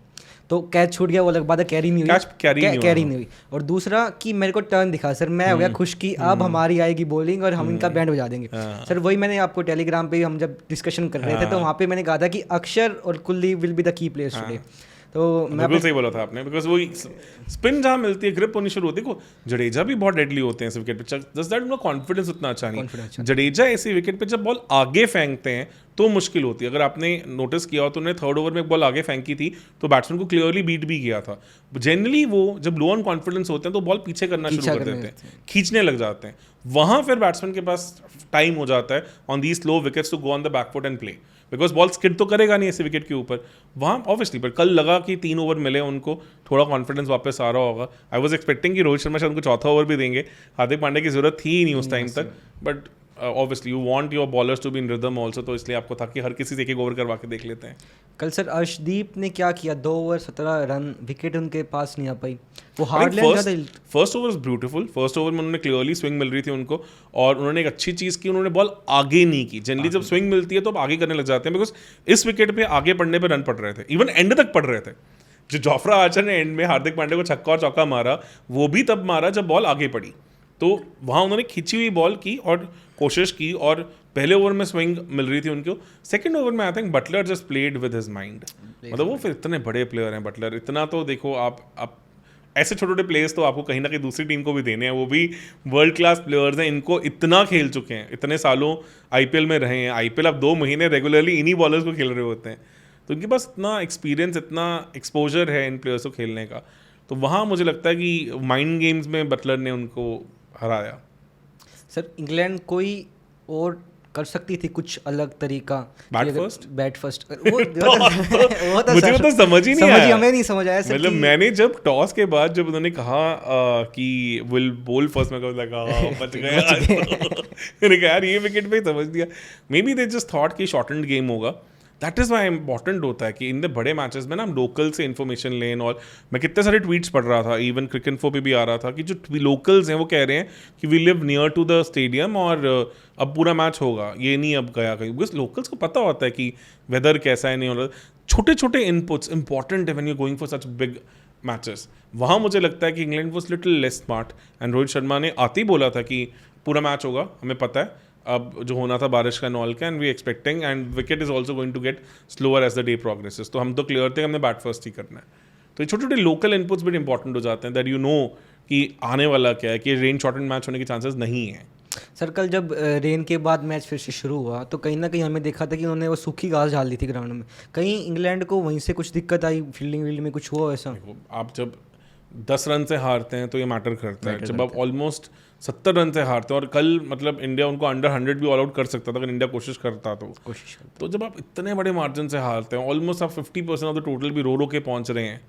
तो कैच छूट गया, वो अलग बात है, कैरी नहीं हुई, और दूसरा कि मेरे को टर्न दिखा सर, मैं हो गया खुश कि अब हमारी आएगी बॉलिंग और हम इनका बैंड बजा देंगे। सर वही मैंने आपको टेलीग्राम पे हम जब डिस्कशन कर रहे थे तो वहाँ पे मैंने कहा था कि अक्षर और Kuldeep will be the key players today. तो मैं बिल्कुल सही बोला था आपने, बिकॉज वो स्पिन जहाँ मिलती है, ग्रिप होनी शुरू होती है। देखो जडेजा भी बहुत डेडली होते हैं इस विकेट पे, जस्ट दैट उनका कॉन्फिडेंस उतना अच्छा नहीं। जडेजा ऐसी विकेट पे जब बॉल आगे फेंकते हैं तो मुश्किल होती है। अगर आपने नोटिस किया हो तो उन्होंने थर्ड ओवर में एक बॉल आगे फेंकी थी तो बैट्समैन को क्लियरली बीट भी किया था। जनरली वो जब लो ऑन कॉन्फिडेंस होते हैं तो बॉल पीछे करना शुरू कर देते हैं, खींचने लग जाते हैं, वहाँ फिर बैट्समैन के पास टाइम हो जाता है on the slow wickets to go on the back foot and play, because ball skid तो करेगा नहीं ऐसे विकेट के ऊपर वहाँ ऑब्वियसली। पर कल लगा कि 3 ओवर मिले उनको, थोड़ा कॉन्फिडेंस वापस आ रहा होगा। आई वॉज एक्सपेक्टिंग कि रोहित शर्मा शायद उनको चौथा ओवर भी देंगे, हार्दिक पांड्या की जरूरत थी ही नहीं उस टाइम तक, but obviously you want your bowlers to be in rhythm also, तो इसलिए आपको था कि हर किसी से एक ओवर करवा के देख लेते हैं। कल सर अर्शदीप ने क्या किया, 2 ओवर 17 रन, विकेट उनके पास नहीं आ पाई, वो hard land. First over beautiful, first over में उन्होंने क्लियरली स्विंग मिल रही थी उनको, और उन्होंने एक अच्छी चीज़ की, उन्होंने बॉल आगे नहीं की। जनरली जब स्विंग मिलती है तो आप आगे करने लग जाते हैं, बिकॉज इस विकेट पे आगे पड़ने पे रन पड़ रहे थे, इवन एंड तक पड़ रहे थे। जो जोफ्रा आर्चर ने एंड में हार्दिक पांड्या को छक्का और चौका मारा, वो भी तब मारा जब बॉल आगे पड़ी, तो वहाँ उन्होंने खींची हुई बॉल की और कोशिश की, और पहले ओवर में स्विंग मिल रही थी उनको। सेकंड ओवर में I think Buttler just played with his mind, मतलब वो फिर इतने बड़े प्लेयर हैं बटलर, इतना तो देखो आप ऐसे छोटे छोटे प्लेयर्स तो आपको कहीं ना कहीं दूसरी टीम को भी देने हैं, वो भी वर्ल्ड क्लास प्लेयर्स हैं, इनको इतना खेल चुके हैं, इतने सालों आईपीएल में रहे हैं। आईपीएल आप 2 महीने रेगुलरली इन्हीं बॉलर्स को खेल रहे होते हैं, तो उनके पास इतना एक्सपीरियंस, इतना एक्सपोजर है इन प्लेयर्स को खेलने का, तो वहाँ मुझे लगता है कि माइंड गेम्स में बटलर ने उनको हराया। सर इंग्लैंड कोई और कर सकती थी कुछ अलग तरीका, बैट फर्स्ट वो तो मुझे तो समझ ही नहीं आया, हमें नहीं समझ आया सर। मतलब मैंने जब टॉस के बाद जब उन्होंने कहा कि विल बोल फर्स्ट, मैं लगा बच गया मैंने कहा यार ये विकेट पे समझ दिया। May be they just thought कि शॉर्टेंड गेम होगा, दैट इज़ वाई इंपॉर्टेंट होता है कि इन द बड़े मैचेस में ना हम लोकल से इन्फॉर्मेशन लें। और मैं कितने सारे ट्वीट्स पढ़ रहा था, इवन क्रिकेइंफो पे भी आ रहा था कि जो लोकल्स हैं वो कह रहे हैं कि we live near to the stadium और अब पूरा मैच होगा, ये नहीं अब गया कहीं, बिकॉज लोकल्स को पता होता है कि वेदर कैसा है, नहीं हो रहा। छोटे छोटे इनपुट्स इंपॉर्टेंट है when you going for such big matches. वहाँ मुझे लगता है कि England was little less smart, and Rohit Sharma ने आते ही बोला था कि पूरा मैच होगा, हमें पता है अब जो होना था बारिश का नॉल का, and we expecting, and wicket is also going to get slower as the day progresses. तो हम तो क्लियर थे कि हमने बैट फर्स्ट ही करना है। तो ये छोटे छोटे लोकल इनपुट्स बड़े इंपॉर्टेंट हो जाते हैं, दैट यू नो कि आने वाला क्या है, कि रेन शॉर्टेंड मैच होने के चांसेस नहीं है। सर कल जब रेन के बाद मैच फिर से शुरू हुआ तो कहीं ना कहीं हमें देखा था कि उन्होंने वो सूखी घास डाल दी थी ग्राउंड में। कहीं इंग्लैंड को वहीं से कुछ दिक्कत आई, फील्डिंग वील्ड में कुछ हुआ ऐसा? देखो, आप जब 10 रन से हारते हैं तो ये मैटर करता है। जब आप ऑलमोस्ट 70 रन से हारते हैं, और कल मतलब इंडिया उनको अंडर 100 भी ऑल आउट कर सकता था अगर इंडिया कोशिश करता तो जब आप इतने बड़े मार्जिन से हारते हैं, ऑलमोस्ट आप 50% ऑफ द टोटल भी रो के पहुंच रहे हैं,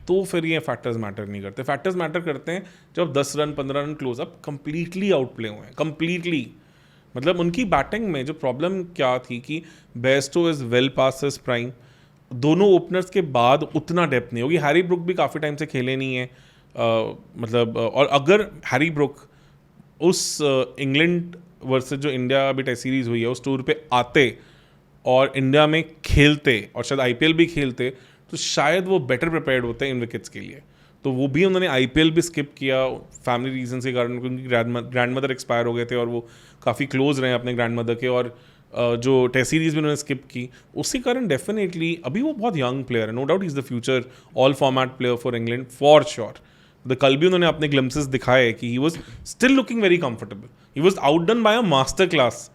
तो फिर ये फैक्टर्स मैटर नहीं करते। फैक्टर्स मैटर करते हैं जब 10 run 15 run close up completely out play हुए हैं, कंप्लीटली। मतलब उनकी बैटिंग में जो प्रॉब्लम क्या थी कि Bairstow is well pass his prime, दोनों ओपनर्स के बाद उतना डेप्थ नहीं होगी। हैरी ब्रुक भी काफ़ी टाइम से खेले नहीं है, मतलब और अगर हैरी ब्रुक उस इंग्लैंड वर्सेस जो इंडिया अभी टेस्ट सीरीज हुई है उस टूर पे आते और इंडिया में खेलते और शायद आईपीएल भी खेलते, तो शायद वो बेटर प्रिपेयर्ड होते हैं इन विकेट्स के लिए। तो वो भी उन्होंने आईपीएल भी स्किप किया फैमिली रीजन के कारण, क्योंकि ग्रैंड मदर एक्सपायर हो गए थे और वो काफ़ी क्लोज रहे अपने ग्रैंड मदर के, और जो टेस्ट सीरीज भी उन्होंने स्किप की उसी कारण डेफिनेटली अभी वो बहुत यंग प्लेयर है। No doubt is the future all format player for England for sure. कल भी उन्होंने अपने ग्लिम्सेस दिखाए कि he was still looking very comfortable, he was outdone by a master class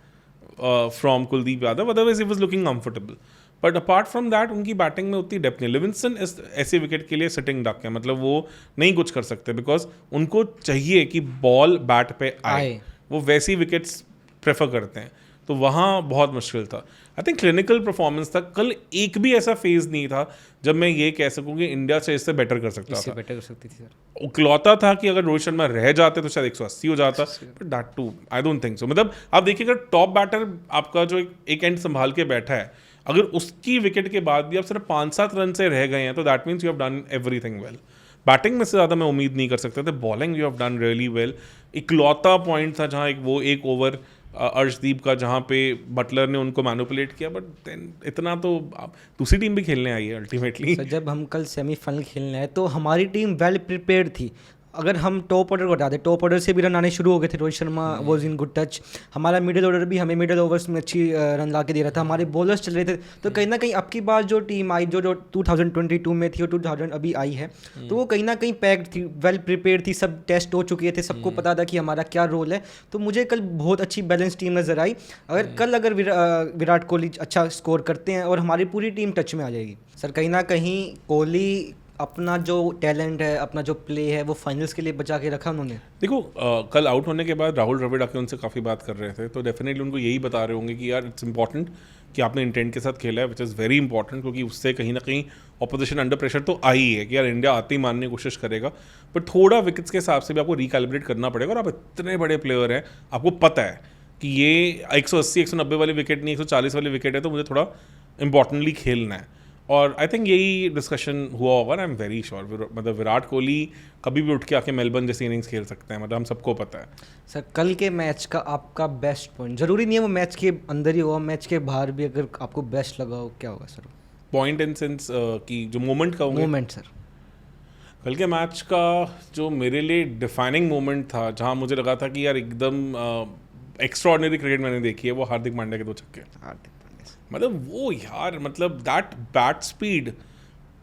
from Kuldeep Yadav, otherwise he was looking comfortable. But apart from that उनकी batting में उतनी depth नहीं। लिविंगस्टन ऐसे विकेट के लिए सिटिंग डक है, मतलब वो नहीं कुछ कर सकते बिकॉज उनको चाहिए कि बॉल बैट पे आए, वो वैसी विकेट्स प्रेफर करते हैं, तो वहाँ बहुत मुश्किल था। आई थिंक क्लिनिकल परफॉर्मेंस था कल, एक भी ऐसा फेज नहीं था जब मैं ये कह सकूँ कि इंडिया से इससे बेटर कर सकता था। बेटर कर सकती थी सर। उकलौता था कि अगर रोहित शर्मा रह जाते तो शायद 180 हो जाता, but that too I don't think so. मतलब आप देखिए अगर टॉप बैटर आपका जो एक एंड संभाल के बैठा है, अगर उसकी विकेट के बाद भी आप सिर्फ 5-7 रन से रह गए हैं तो that means you have done everything well. Batting में से ज़्यादा मैं उम्मीद नहीं कर सकता था, bowling you have done really well. इकलौता पॉइंट था जहाँ एक ओवर अर्शदीप का जहाँ पे बटलर ने उनको मैनिपुलेट किया, बट देन इतना तो आप दूसरी टीम भी खेलने आई है अल्टीमेटली। जब हम कल सेमीफाइनल खेलने आए तो हमारी टीम वेल प्रिपेयर्ड थी। अगर हम टॉप ऑर्डर को हटा दें, टॉप ऑर्डर से भी रन आने शुरू हो गए थे, Rohit Sharma was in good touch. हमारा मिडिल ऑर्डर भी हमें मिडिल ओवर्स में अच्छी रन ला के दे रहा था, हमारे बॉलर्स चल रहे थे। तो कहीं ना कहीं अब की बार जो टीम आई जो 2022 में थी और 2000 अभी आई है, तो वो कहीं ना कहीं पैक्ड थी, वेल प्रिपेयर्ड थी, सब टेस्ट हो चुके थे, सबको पता था कि हमारा क्या रोल है। तो मुझे कल बहुत अच्छी बैलेंस टीम नज़र आई। अगर विराट कोहली अच्छा स्कोर करते हैं और हमारी पूरी टीम टच में आ जाएगी। सर कहीं ना कहीं कोहली अपना जो टैलेंट है, अपना जो प्ले है, वो फाइनल्स के लिए बचा के रखा उन्होंने। देखो कल आउट होने के बाद राहुल द्रविड़ आके उनसे काफ़ी बात कर रहे थे, तो डेफिनेटली उनको यही बता रहे होंगे कि यार इट्स इंपॉर्टेंट कि आपने इंटेंट के साथ खेला है, विच इज़ वेरी इंपॉर्टेंट, क्योंकि उससे कहीं ना कहीं ऑपोजिशन अंडर प्रेशर तो आई है कि यार इंडिया आते ही मानने की कोशिश करेगा, बट थोड़ा विकेट्स के हिसाब से भी आपको रिकैलिब्रेट करना पड़ेगा। और आप इतने बड़े प्लेयर हैं, आपको पता है कि ये 180-190 वाली विकेट नहीं 140 वाली विकेट है, तो मुझे थोड़ा इंपॉर्टेंटली खेलना है। और आई थिंक यही डिस्कशन हुआ होगा, आई एम वेरी श्योर। मतलब विराट कोहली कभी भी उठ के आके मेलबर्न जैसी इनिंग्स खेल सकते हैं, मतलब हम सबको पता है। सर कल के मैच का आपका बेस्ट पॉइंट, जरूरी नहीं है वो मैच के अंदर ही हो, मैच के बाहर भी अगर आपको बेस्ट लगा हो, क्या होगा सर? पॉइंट इन सेंस कि जो मोमेंट का मोमेंट सर, कल के मैच का जो मेरे लिए डिफाइनिंग मोमेंट था, जहाँ मुझे लगा था कि यार एकदम एक्स्ट्राऑर्डिनरी क्रिकेट मैंने देखी है, वो हार्दिक पांड्या के 2 छक्के। मतलब वो यार, मतलब दैट बैट स्पीड,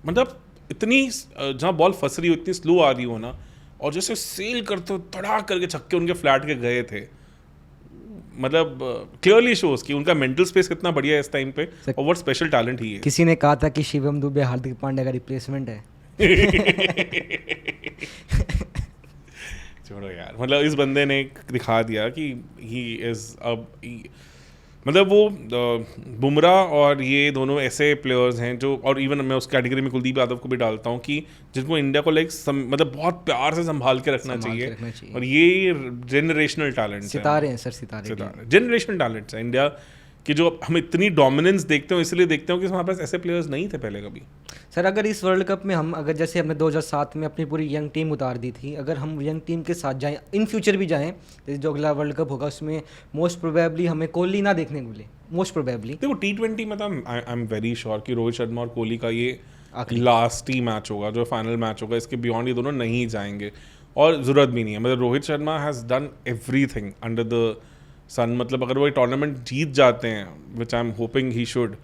मतलब इतनी जहाँ बॉल फंस रही हो, इतनी स्लो आ रही हो ना, और जैसे सेल करते हो धड़ाक करके छक्के उनके फ्लैट के गए थे। मतलब क्लियरली शोज कि उनका मेंटल स्पेस कितना बढ़िया है इस टाइम पे, और व्हाट स्पेशल टैलेंट ही है। किसी ने कहा था कि शिवम दुबे हार्दिक पांड्या का रिप्लेसमेंट है। छोड़ो यार, मतलब इस बंदे ने दिखा दिया कि ही इज अब, मतलब वो बुमराह और ये दोनों ऐसे प्लेयर्स हैं जो, और इवन मैं उस कैटेगरी में कुलदीप यादव को भी डालता हूँ, कि जिनको इंडिया को मतलब बहुत प्यार से संभाल के रखना चाहिए। और ये जेनरेशनल टैलेंट है, सितारे हैं सर, सितारे जेनरेशनल टैलेंट्स हैं इंडिया कि जो हम इतनी डोमिनेंस देखते हो, इसलिए देखते हो कि हमारे पास ऐसे प्लेयर्स नहीं थे पहले कभी। सर अगर इस वर्ल्ड कप में हम, अगर जैसे हमने 2007 में अपनी पूरी यंग टीम उतार दी थी, अगर हम यंग टीम के साथ जाएं, इन फ्यूचर भी जाएं, जैसे जो अगला वर्ल्ड कप होगा उसमें मोस्ट प्रोबेबली हमें कोहली ना देखने को मिले, मोस्ट प्रोबेबली। देखो T20 में तो आई एम वेरी श्योर कि रोहित शर्मा और कोहली का ये लास्ट ही मैच होगा, जो फाइनल मैच होगा, इसके बियॉन्ड ये दोनों नहीं जाएंगे, और ज़रूरत भी नहीं है। मतलब Rohit Sharma has done everything under the sun. मतलब अगर वो टूर्नामेंट जीत जाते हैं, which I am hoping he should,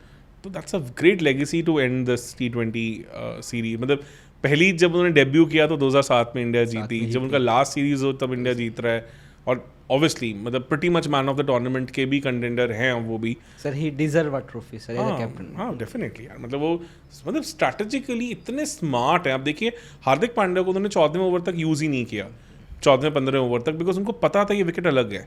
तो that's a great legacy to end this T20 series. मतलब पहली जब उन्होंने डेब्यू किया तो 2007 में इंडिया जीती, जब उनका लास्ट सीरीज हो तब इंडिया जीत रहा है, और ऑब्वियसली मतलब pretty much man of the tournament के भी कंटेंडर हैं वो भी। सर ही deserve a trophy sir as a captain. हाँ डेफिनेटली यार, मतलब वो मतलब स्ट्रैटेजिकली इतने स्मार्ट हैं। आप देखिए हार्दिक पांड्या को उन्होंने 14वें ओवर तक यूज़ ही नहीं किया, 14वें 15वें ओवर तक, बिकॉज उनको पता था ये विकेट अलग है।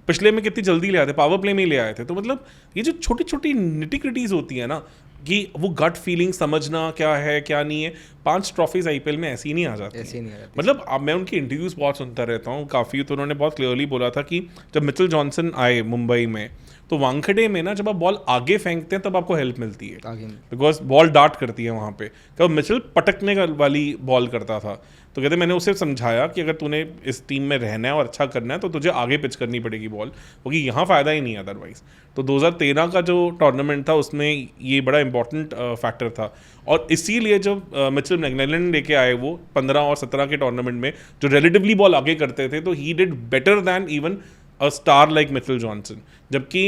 पिछले में कितनी जल्दी ले आए थे, पावर प्ले में ही ले आए थे। तो मतलब ये जो छोटी छोटी निटिक्रिटीज होती है ना, कि वो गट फीलिंग समझना क्या है क्या नहीं है, 5 ट्रॉफीज आईपीएल में ऐसी नहीं आ जाती, ऐसे नहीं आ जाती। मतलब अब मैं उनकी इंटरव्यूज बहुत सुनता रहता हूँ काफ़ी, तो उन्होंने बहुत क्लियरली बोला था कि जब मिचेल जॉनसन आए मुंबई में, तो वानखेड़े में ना जब आप बॉल आगे फेंकते हैं तब आपको हेल्प मिलती है, बिकॉज बॉल डार्ट करती है वहाँ पे। कब मिचेल पटकने वाली बॉल करता था, तो कहते मैंने उसे समझाया कि अगर तूने इस टीम में रहना है और अच्छा करना है तो तुझे आगे पिच करनी पड़ेगी बॉल, क्योंकि यहाँ फ़ायदा ही नहीं है अदरवाइज। तो 2013 का जो टूर्नामेंट था उसमें ये बड़ा इंपॉर्टेंट फैक्टर था, और इसीलिए जब मिचेल मैकलेलन लेके आए वो 15 और 17 के टूर्नामेंट में, जो रिलेटिवली बॉल आगे करते थे, तो he did better than even a star like Mitchell Johnson. जबकि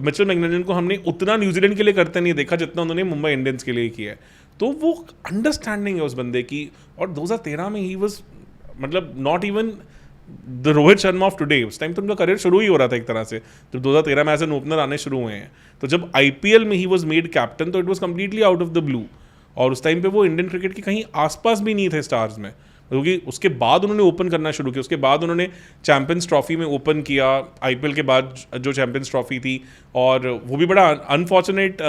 मिचेल मैकलेलन को हमने उतना न्यूजीलैंड के लिए करते नहीं देखा जितना उन्होंने मुंबई इंडियंस के लिए किया है। तो वो अंडरस्टैंडिंग है उस बंदे की। और 2013 में ही वाज मतलब not even the Rohit Sharma of today. उस टाइम तो उनका करियर शुरू ही हो रहा था एक तरह से, जब 2013 में एज एन ओपनर आने शुरू हुए हैं। तो जब आईपीएल में ही वाज मेड कैप्टन, तो it was completely out of the blue, और उस टाइम पे वो इंडियन क्रिकेट के कहीं आसपास भी नहीं थे स्टार्स में, क्योंकि उसके बाद उन्होंने ओपन करना शुरू किया। उसके बाद उन्होंने चैंपियंस ट्रॉफी में ओपन किया, आईपीएल के बाद जो चैंपियंस ट्रॉफी थी, और वो भी बड़ा अनफॉर्चुनेट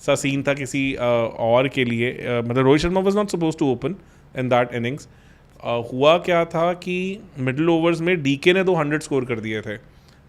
सा सीन था किसी और के लिए। मतलब Rohit Sharma was not suppose to open in that innings. हुआ क्या था कि मिडिल ओवर्स में डीके ने 200 स्कोर कर दिए थे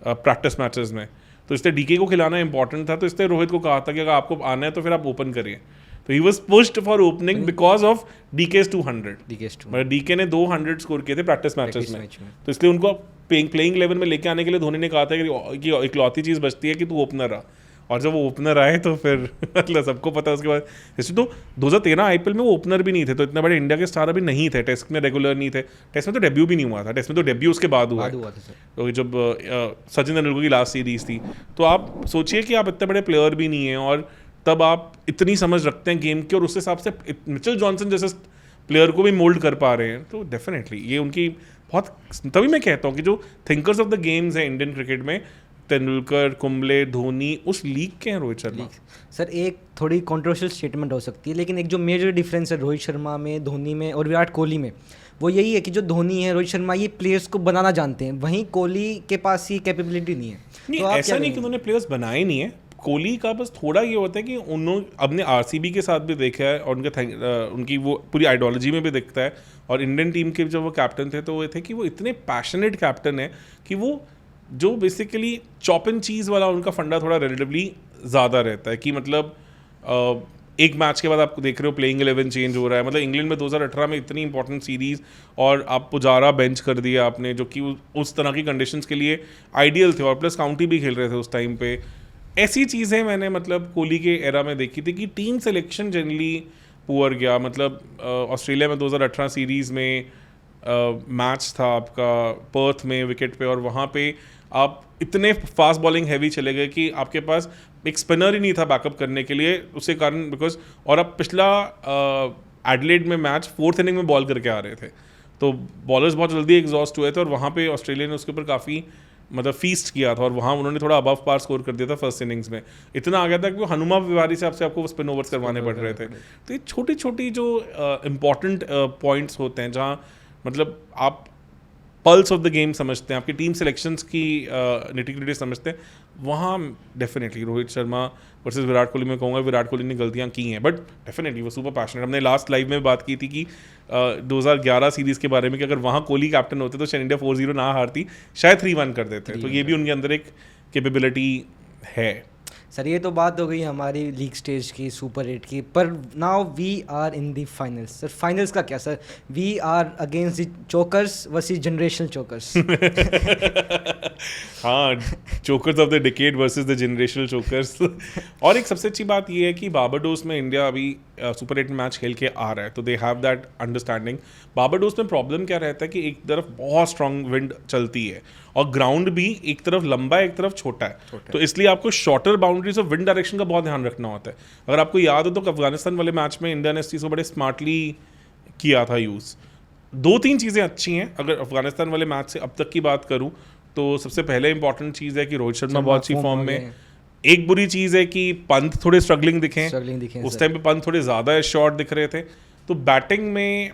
प्रैक्टिस मैचेस में, तो इसलिए डीके को खिलाना इंपॉर्टेंट था। तो इसलिए रोहित को कहा था कि अगर आपको आना है तो फिर आप ओपन करिए। तो he was pushed for opening because of डीके's 200। मतलब डीके ने 200 स्कोर किए थे प्रैक्टिस मैचेस में, तो इसलिए उनको प्लेइंग 11 में लेके आने के लिए धोनी ने कहा था कि इकलौती चीज़ बचती है कि तू ओपनर रहा। और जब वो ओपनर आए तो फिर मतलब सबको पता है उसके बाद। जैसे तो 2013 आईपीएल में वो ओपनर भी नहीं थे, तो इतने बड़े इंडिया के स्टार अभी नहीं थे, टेस्ट में रेगुलर नहीं थे। टेस्ट में तो डेब्यू भी नहीं हुआ था, टेस्ट में तो डेब्यू उसके बाद हुआ है, तो जब सचिन तेंदुलकर की लास्ट सीरीज थी। तो आप सोचिए कि आप इतने बड़े प्लेयर भी नहीं हैं, और तब आप इतनी समझ रखते हैं गेम की, और उस हिसाब से मिचेल जॉनसन जैसे प्लेयर को भी मोल्ड कर पा रहे हैं। तो डेफिनेटली ये उनकी बहुत, तभी मैं कहता हूँ कि जो थिंकर्स ऑफ द गेम्स हैं इंडियन क्रिकेट में, तेंदुलकर, कुंबले, धोनी, उस लीग के हैं रोहित शर्मा। सर एक थोड़ी कंट्रोवर्शियल स्टेटमेंट हो सकती है, लेकिन एक जो मेजर डिफरेंस है रोहित शर्मा में, धोनी में और विराट कोहली में, वो यही है कि जो धोनी है, रोहित शर्मा, ये प्लेयर्स को बनाना जानते हैं, वहीं कोहली के पास ये कैपेबिलिटी नहीं है। नहीं, तो ऐसा नहीं कि उन्होंने प्लेयर्स बनाए नहीं है। कोहली का बस थोड़ा ये होता है कि उन्होंने अपने आरसीबी के साथ भी देखा है, और उनकी वो पूरी आइडियोलॉजी में भी दिखता है। और इंडियन टीम के जब वो कैप्टन थे, तो वो थे कि वो इतने पैशनेट कैप्टन है कि वो जो बेसिकली चॉप एंड चीज़ वाला उनका फंडा थोड़ा रिलेटिवली ज़्यादा रहता है, कि मतलब एक मैच के बाद आप देख रहे हो प्लेइंग 11 चेंज हो रहा है। मतलब इंग्लैंड में 2018 में इतनी इंपॉर्टेंट सीरीज़, और आप पुजारा बेंच कर दिया आपने, जो कि उस तरह की कंडीशंस के लिए आइडियल थे, और प्लस काउंटी भी खेल रहे थे उस टाइम पे। ऐसी चीज़ें मैंने मतलब कोहली के एरा में देखी थी कि टीम सिलेक्शन जनरली पुअर गया। मतलब ऑस्ट्रेलिया में 2018 सीरीज़ में मैच था आपका पर्थ में विकेट पे, और वहाँ पे आप इतने फास्ट बॉलिंग हैवी चले गए कि आपके पास एक स्पिनर ही नहीं था बैकअप करने के लिए, उसके कारण बिकॉज, और अब पिछला एडिलेड में मैच 4th इनिंग में बॉल करके आ रहे थे, तो बॉलर्स बहुत जल्दी एग्जॉस्ट हुए थे, और वहाँ पे ऑस्ट्रेलिया ने उसके ऊपर काफ़ी मतलब फीस्ट किया था, और वहाँ उन्होंने थोड़ा अबव पार स्कोर कर दिया था फर्स्ट इनिंग्स में। इतना आ गया था कि वो हनुमा विहारी से आपको स्पिन ओवर्स करवाने पड़ रहे थे। तो ये छोटी छोटी जो इम्पॉर्टेंट पॉइंट्स होते हैं, जहाँ मतलब आप पल्स ऑफ द गेम समझते हैं, आपकी टीम सिलेक्शंस की निटिग्रिटी समझते हैं, वहाँ डेफिनेटली रोहित शर्मा वर्सेस विराट कोहली में कहूँगा विराट कोहली ने गलतियाँ की हैं, बट डेफिनेटली वो सुपर पैशनेट। हमने लास्ट लाइव में बात की थी कि 2011 सीरीज़ के बारे में, कि अगर वहाँ कोहली कैप्टन होते तो शायद इंडिया 4-0 ना हारती, शायद 3-1 कर देते। तो ये भी उनके अंदर एक कैपेबिलिटी है। सर ये तो बात हो गई हमारी लीग स्टेज की, सुपर 8 की, पर now we are in the finals. Sir finals का क्या sir? We are against the chokers versus generational chokers. हाँ, chokers of the decade versus the generational chokers. और एक सबसे अच्छी बात ये है कि बारबाडोस में इंडिया अभी सुपर 8 मैच खेल के आ रहा है, तो they have that understanding. Barbados में प्रॉब्लम क्या रहता है कि एक तरफ बहुत स्ट्रांग विंड चलती है, और ग्राउंड भी एक तरफ लंबा है, एक तरफ छोटा है, तो इसलिए आपको शॉर्टर बाउंड्रीज और विंड डायरेक्शन का बहुत ध्यान रखना होता है। अगर आपको याद हो तो अफगानिस्तान वाले मैच में इंडिया ने इस चीज़ को बड़े स्मार्टली किया था यूज़। दो तीन चीज़ें अच्छी हैं अगर अफगानिस्तान वाले मैच से अब तक की बात करूं तो सबसे पहले इंपॉर्टेंट चीज़ है कि रोहित शर्मा बहुत अच्छी फॉर्म में। एक बुरी चीज़ है कि पंत थोड़े स्ट्रगलिंग दिखे उस टाइम पे पंत थोड़े ज़्यादा शॉर्ट दिख रहे थे। तो बैटिंग में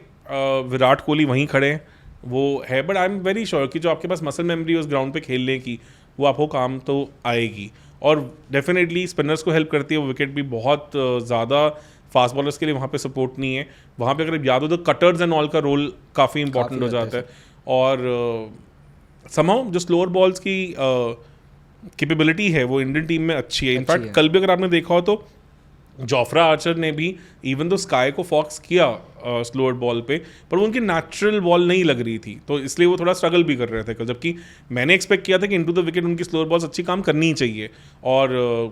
विराट कोहली वहीं खड़े हैं वो है, but I am very sure कि जो आपके पास मसल मेमोरी उस ग्राउंड पे खेलने की वो आपको काम तो आएगी। और डेफिनेटली स्पिनर्स को हेल्प करती है वो विकेट भी, बहुत ज़्यादा फास्ट बॉलर्स के लिए वहाँ पे सपोर्ट नहीं है। वहाँ पे अगर याद हो तो कटर्स एंड ऑल का रोल काफ़ी इंपॉर्टेंट हो जाता है। और समहाउ जो स्लोअर बॉल्स की कैपेबिलिटी है वो इंडियन टीम में अच्छी है। इनफैक्ट कल भी अगर आपने देखा हो तो जोफ्रा आर्चर ने भी इवन तो स्काई को फॉक्स किया स्लोअर बॉल पे, पर वो उनकी नेचुरल बॉल नहीं लग रही थी तो इसलिए वो थोड़ा स्ट्रगल भी कर रहे थे कल। जबकि मैंने एक्सपेक्ट किया था कि इनटू द विकेट उनकी स्लोअर बॉल्स अच्छी काम करनी ही चाहिए और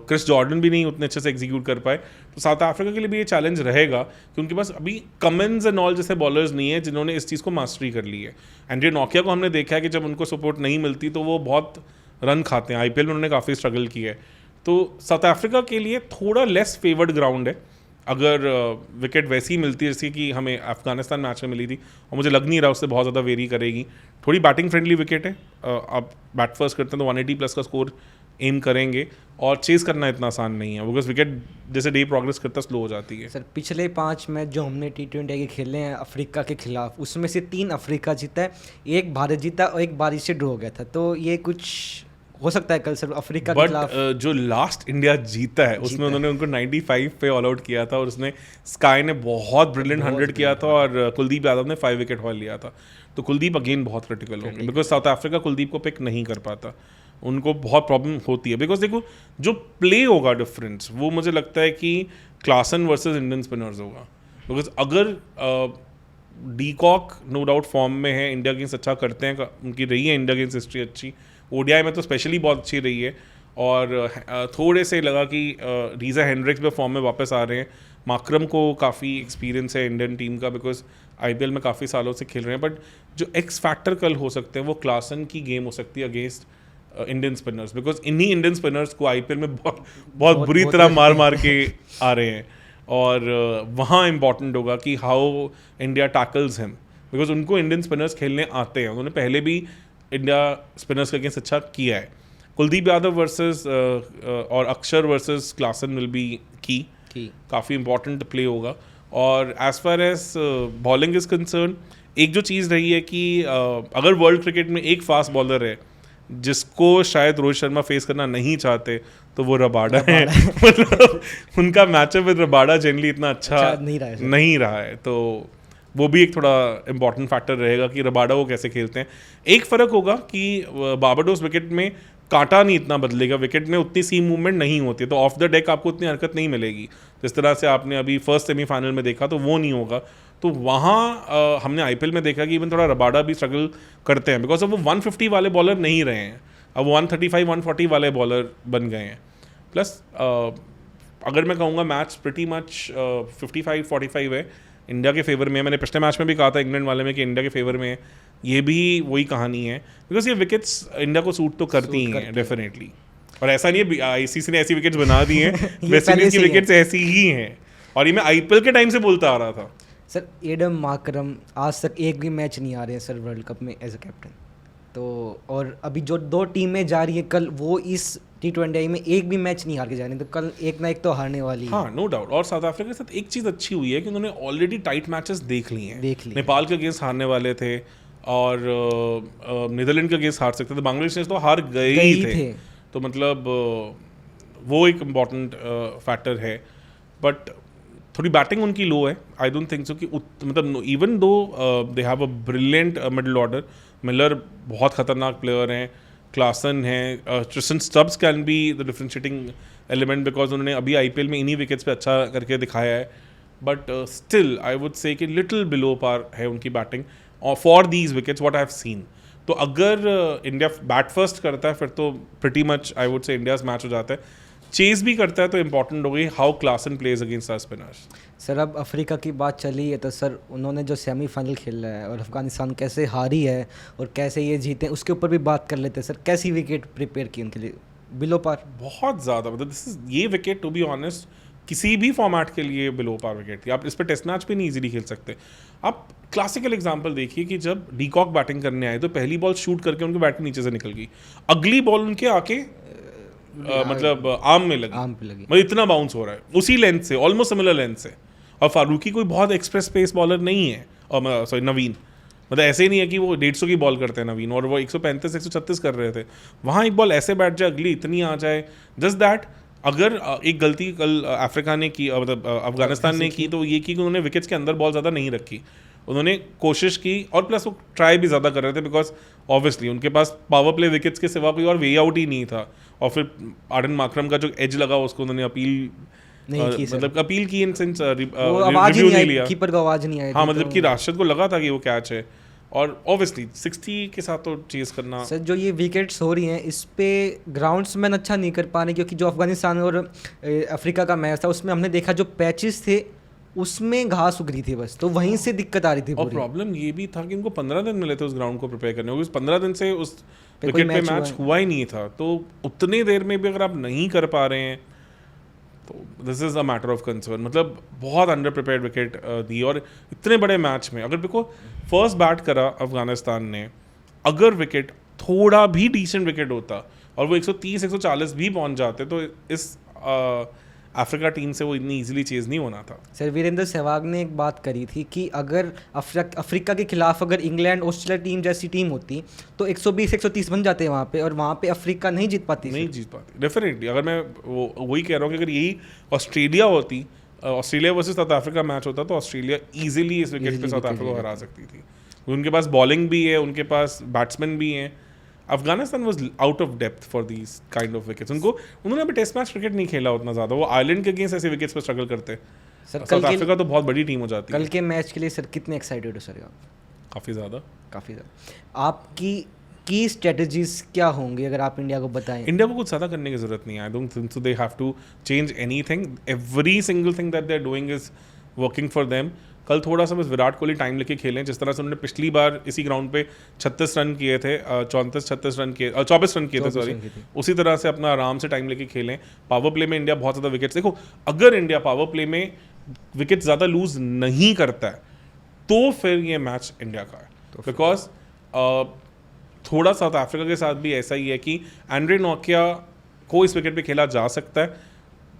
क्रिस जॉर्डन भी नहीं उतने अच्छे से एग्जीक्यूट कर पाए। तो साउथ अफ्रीका के लिए भी ये चैलेंज रहेगा कि उनके पास अभी कमिंस एंड ऑल जैसे बॉलर्स नहीं है जिन्होंने इस चीज़ को मास्टरी कर ली है। एंड्रे नोकिया को हमने देखा है कि जब उनको सपोर्ट नहीं मिलती तो वो बहुत रन खाते हैं। IPL में उन्होंने काफ़ी स्ट्रगल किया है। तो साउथ अफ्रीका के लिए थोड़ा लेस फेवर्ड ग्राउंड है अगर विकेट वैसी मिलती है जैसे कि हमें अफगानिस्तान मैच में मिली थी, और मुझे लग नहीं रहा उससे बहुत ज़्यादा वेरी करेगी। थोड़ी बैटिंग फ्रेंडली विकेट है, आप बैट फर्स्ट करते हैं तो 180+ का स्कोर एम करेंगे और चेस करना इतना आसान नहीं है बिकॉज विकेट जैसे डे प्रोग्रेस करता स्लो हो जाती है। सर पिछले 5 मैच जो हमने T20 के खेले हैं अफ्रीका के खिलाफ उसमें से 3 अफ्रीका जीता है, 1 भारत जीता और 1 बारिश से ड्रॉ गया था। तो ये कुछ हो सकता है कल सर अफ्रीका के खिलाफ। जो लास्ट इंडिया जीता है उसमें उन्होंने उनको 95 पे ऑल आउट किया था और उसमें स्काई ने बहुत ब्रिलियंट 100 किया था और कुलदीप यादव ने 5 विकेट हॉल लिया था। तो कुलदीप अगेन बहुत क्रिटिकल होंगे बिकॉज साउथ अफ्रीका कुलदीप को पिक नहीं कर पाता, उनको बहुत प्रॉब्लम होती है। बिकॉज देखो जो प्ले होगा डिफरेंस वो मुझे लगता है कि क्लासन वर्सेस इंडियन स्पिनर्स होगा। बिकॉज अगर डीकॉक नो डाउट फॉर्म में है, इंडिया अगेंस्ट अच्छा करते हैं, उनकी रही है इंडिया अगेंस्ट हिस्ट्री अच्छी, ODI में तो स्पेशली बहुत अच्छी रही है। और थोड़े से लगा कि रीज़ा हेंड्रिक्स भी फॉर्म में वापस आ रहे हैं। माकरम को काफ़ी एक्सपीरियंस है इंडियन टीम का बिकॉज IPL में काफ़ी सालों से खेल रहे हैं। बट जो एक्स फैक्टर कल हो सकते हैं वो क्लासन की गेम हो सकती है अगेंस्ट इंडियन स्पिनर्स बिकॉज इन्हीं इंडियन स्पिनर्स को IPL में बहुत बुरी तरह मार के आ रहे हैं। और वहाँ इंपॉर्टेंट होगा कि how India tackles him because उनको इंडियन स्पिनर्स खेलने आते हैं, उन्होंने पहले भी इंडिया स्पिनर्स के अगेंस्ट अच्छा किया है। कुलदीप यादव वर्सेस और अक्षर वर्सेस क्लासन विल बी की काफ़ी इंपॉर्टेंट प्ले होगा। और as far as bowling is concern एक जो चीज़ रही है कि अगर वर्ल्ड क्रिकेट में एक फास्ट बॉलर है जिसको शायद रोहित शर्मा फेस करना नहीं चाहते तो वो रबाडा है। मतलब उनका मैचअप विद रबाडा जनरली इतना अच्छा नहीं रहा है तो वो भी एक थोड़ा इंपॉर्टेंट फैक्टर रहेगा कि रबाडा वो कैसे खेलते हैं। एक फ़र्क होगा कि बारबाडोस विकेट में कांटा नहीं इतना बदलेगा, विकेट में उतनी सीम मूवमेंट नहीं होती है तो ऑफ द डेक आपको उतनी हरकत नहीं मिलेगी जिस तरह से आपने अभी फर्स्ट सेमीफाइनल में देखा, तो वो नहीं होगा। तो वहाँ हमने IPL में देखा कि इवन थोड़ा रबाडा भी स्ट्रगल करते हैं बिकॉज अब वो 150 वाले बॉलर नहीं रहे हैं, अब 135-140 वाले बॉलर बन गए हैं। प्लस अगर मैं कहूँगा मैच प्रिटी मच 55-45 है इंडिया के फेवर में। मैंने पिछले मैच में भी कहा था इंग्लैंड वाले में कि इंडिया के फेवर में है, ये भी वही कहानी है बिकॉज ये विकेट्स इंडिया को सूट तो करती ही हैं डेफिनेटली। और ऐसा नहीं है ICC ने ऐसी विकेट्स बना दी हैं, वेस्ट इंडीज की विकेट्स ऐसी ही हैं और ये मैं IPL के टाइम से बोलता आ रहा था। सर एडम माकरम आज तक एक भी मैच नहीं आ रहे हैं सर वर्ल्ड कप में एज अ कैप्टन। तो और अभी जो 2 टीमें जा रही है कल वो इस T20 में एक भी मैच नहीं हार के जा रहे हैं, तो कल एक ना एक तो हारने वाली है। हाँ नो डाउट। और साउथ अफ्रीका के साथ एक चीज़ अच्छी हुई है कि उन्होंने ऑलरेडी टाइट मैचेस देख लिए हैं। नेपाल के अगेंस्ट हारने वाले थे और नीदरलैंड के अगेंस्ट हार सकते थे, बांग्लादेश तो हार गए ही थे। तो मतलब वो एक इम्पॉर्टेंट फैक्टर है। बट थोड़ी बैटिंग उनकी लो है, आई डोंट थिंक सो कि मतलब even though they have a brilliant middle order. Miller बहुत खतरनाक प्लेयर हैं, क्लासन हैं, Tristan Stubbs can be the differentiating element because उन्होंने अभी IPL में इन्हीं विकेट्स पे अच्छा करके दिखाया है। बट स्टिल आई वुड से कि लिटिल बिलो पार है उनकी batting for these wickets what I have seen. तो अगर इंडिया बैट फर्स्ट करता है फिर तो प्रिटी मच आई वुड से इंडियाज मैच हो जाता है। चेस भी करता है तो इंपॉर्टेंट हो गई how Klaasen plays against our spinners. Sir अब अफ्रीका की बात चली है तो सर उन्होंने जो सेमीफाइनल खेला है और अफगानिस्तान कैसे हारी है और कैसे ये जीते हैं उसके ऊपर भी बात कर लेते हैं। सर कैसी विकेट प्रिपेयर की उनके लिए? बिलो पार बहुत ज़्यादा, मतलब दिस इज ये विकेट टू बी ऑनेस्ट किसी भी फॉर्मेट के लिए बिलो पार विकेट थी। आप इस पर टेस्ट मैच भी नहीं इजीली खेल सकते। आप क्लासिकल एग्जांपल देखिए कि जब डीकॉक बैटिंग करने आए तो पहली बॉल शूट करके उनके बैट के नीचे से निकल गई, अगली बॉल उनके आके मतलब आर्म में लगी, मतलब इतना बाउंस हो रहा है उसी लेंथ से, ऑलमोस्ट सिमिलर लेंथ से। और फारूकी कोई बहुत एक्सप्रेस पेस बॉलर नहीं है, और सॉरी नवीन, मतलब ऐसे ही नहीं है कि वो 150 की बॉल करते हैं नवीन, और वो 135 136 कर रहे थे। वहाँ एक बॉल ऐसे बैठ जाए, अगली इतनी आ जाए, जस्ट दैट। अगर एक गलती कल अफ्रीका ने की, मतलब अफगानिस्तान ने की, तो ये की कि उन्होंने विकेट्स के अंदर बॉल ज़्यादा नहीं रखी, उन्होंने कोशिश की, और प्लस वो ट्राई भी ज़्यादा कर रहे थे, बिकॉज ऑब्वियसली उनके पास पावर प्ले विकेट्स के सिवा कोई और वे आउट ही नहीं था। और फिर आर्डन माकरम का जो एज लगा उसको उन्होंने अपील मतलब अपील की, इन सेंस रिव्यू नहीं लिया, कीपर को आवाज नहीं आई। हाँ, मतलब कि राशिद को लगा था कि वो कैच है, और ऑब्वियसली 60 के साथ तो चेज करना। सर जो ये विकेट्स हो रही हैं इस पे ग्राउंड्समैन अच्छा नहीं कर पा रहे, क्योंकि जो अफगानिस्तान और अफ्रीका का मैच था उसमें हमने देखा जो पैचेस थे उसमें घास उग रही थी बस, तो वहीं से दिक्कत आ रही थी। और प्रॉब्लम ये भी था कि उनको 15 दिन मिले थे उस ग्राउंड को प्रिपेयर करने, क्योंकि 15 दिन से उस विकेट पे मैच हुआ ही नहीं था। तो उतनी देर में भी अगर आप नहीं कर पा रहे हैं तो this is a matter of concern. मतलब बहुत अंडर प्रिपेयर्ड विकेट दी, और इतने बड़े मैच में अगर देखो फर्स्ट बैट करा अफगानिस्तान ने, अगर विकेट थोड़ा भी डिसेंट विकेट होता और वो 130 140 भी पहुंच जाते तो इस अफ्रीका टीम से वो इतनी इजीली चेज नहीं होना था। सर वीरेंद्र सहवाग ने एक बात करी थी कि अगर अफ्रीका के खिलाफ अगर इंग्लैंड ऑस्ट्रेलिया टीम जैसी टीम होती तो 120 130 बन जाते हैं वहाँ पे, और वहाँ पे अफ्रीका नहीं जीत पाती। डेफिनेटली। अगर मैं वही कह रहा हूँ कि अगर यही ऑस्ट्रेलिया होती, Australia versus south Africa match होता तो ऑस्ट्रेलिया इजीली इस विकेट पे साउथ अफ्रीका को हरा सकती थी। उनके पास बॉलिंग भी है, उनके पास बैट्समैन भी हैं। Afghanistan was out of depth for these kind of wickets. उन्होंने अभी टेस्ट मैच क्रिकेट नहीं खेला उतना ज़्यादा, वो आयरलैंड के अगेंस्ट ऐसे विकेट्स पर स्ट्रगल करते। सर साउथ अफ्रीका तो बहुत बड़ी टीम हो जाती है। कल के मैच के लिए सर कितने एक्साइटेड हो सर आप? काफ़ी ज़्यादा। आपकी की स्ट्रेटजीज क्या होंगी अगर आप इंडिया को बताएं? इंडिया को कुछ ज़्यादा करने की ज़रूरत नहीं है। I don't think so they have to change anything. Every single thing that they are doing is working for them. कल थोड़ा सा बस विराट कोहली टाइम लेके खेलें, जिस तरह से उन्होंने पिछली बार इसी ग्राउंड पे 36 रन किए थे, 34 रन किए, 24 रन किए थे सॉरी, उसी तरह से अपना आराम से टाइम लेके खेलें। पावर प्ले में इंडिया बहुत ज़्यादा विकेट्स, देखो अगर इंडिया पावर प्ले में विकेट ज़्यादा लूज नहीं करता है तो फिर ये मैच इंडिया का है। बिकॉज थोड़ा साउथ अफ्रीका के साथ भी ऐसा ही है कि एंड्रे नोकिया को इस विकेट पे खेला जा सकता है,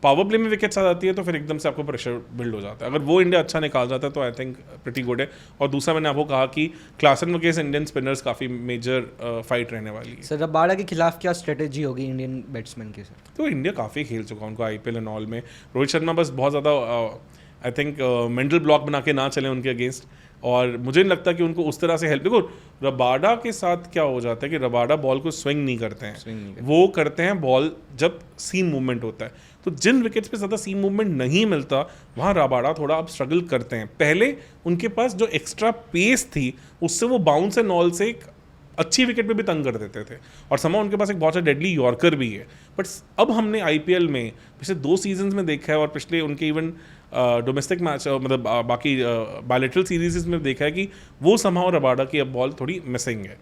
पावर प्ले में विकेट्स आ जाती है तो फिर एकदम से आपको प्रेशर बिल्ड हो जाता है। अगर वो इंडिया अच्छा निकाल जाता है तो आई थिंक प्रिटी गुड है। और दूसरा मैंने आपको कहा कि क्लासन के इंडियन स्पिनर्स काफ़ी मेजर फाइट रहने वाली है। सर रबाडा के खिलाफ क्या स्ट्रेटेजी होगी इंडियन बैट्समैन के? सर तो इंडिया काफ़ी खेल चुका उनको IPL एंड ऑल में। रोहित शर्मा बस बहुत ज़्यादा आई थिंक मेंटल ब्लॉक बना के ना चले उनके अगेंस्ट, और मुझे नहीं लगता कि उनको उस तरह से हेल्प। देखो रबाडा के साथ क्या हो जाता है कि रबाडा बॉल को स्विंग नहीं करते हैं, वो करते हैं बॉल जब सीम मूवमेंट होता है। तो जिन विकेट्स पे ज़्यादा सीम मूवमेंट नहीं मिलता वहाँ रबाडा थोड़ा अब स्ट्रगल करते हैं। पहले उनके पास जो एक्स्ट्रा पेस थी उससे वो बाउंस एंड ऑल से एक अच्छी विकेट पे भी तंग कर देते थे, और समा उनके पास एक बहुत अच्छा डेडली यॉर्कर भी है। बट अब हमने IPL में पिछले 2 सीजन्स में देखा है, और पिछले उनके इवन डोमेस्टिक मैच मतलब बाकी बायलैटरल सीरीज में देखा है कि वो समा और रबाडा की अब बॉल थोड़ी मिसिंग है।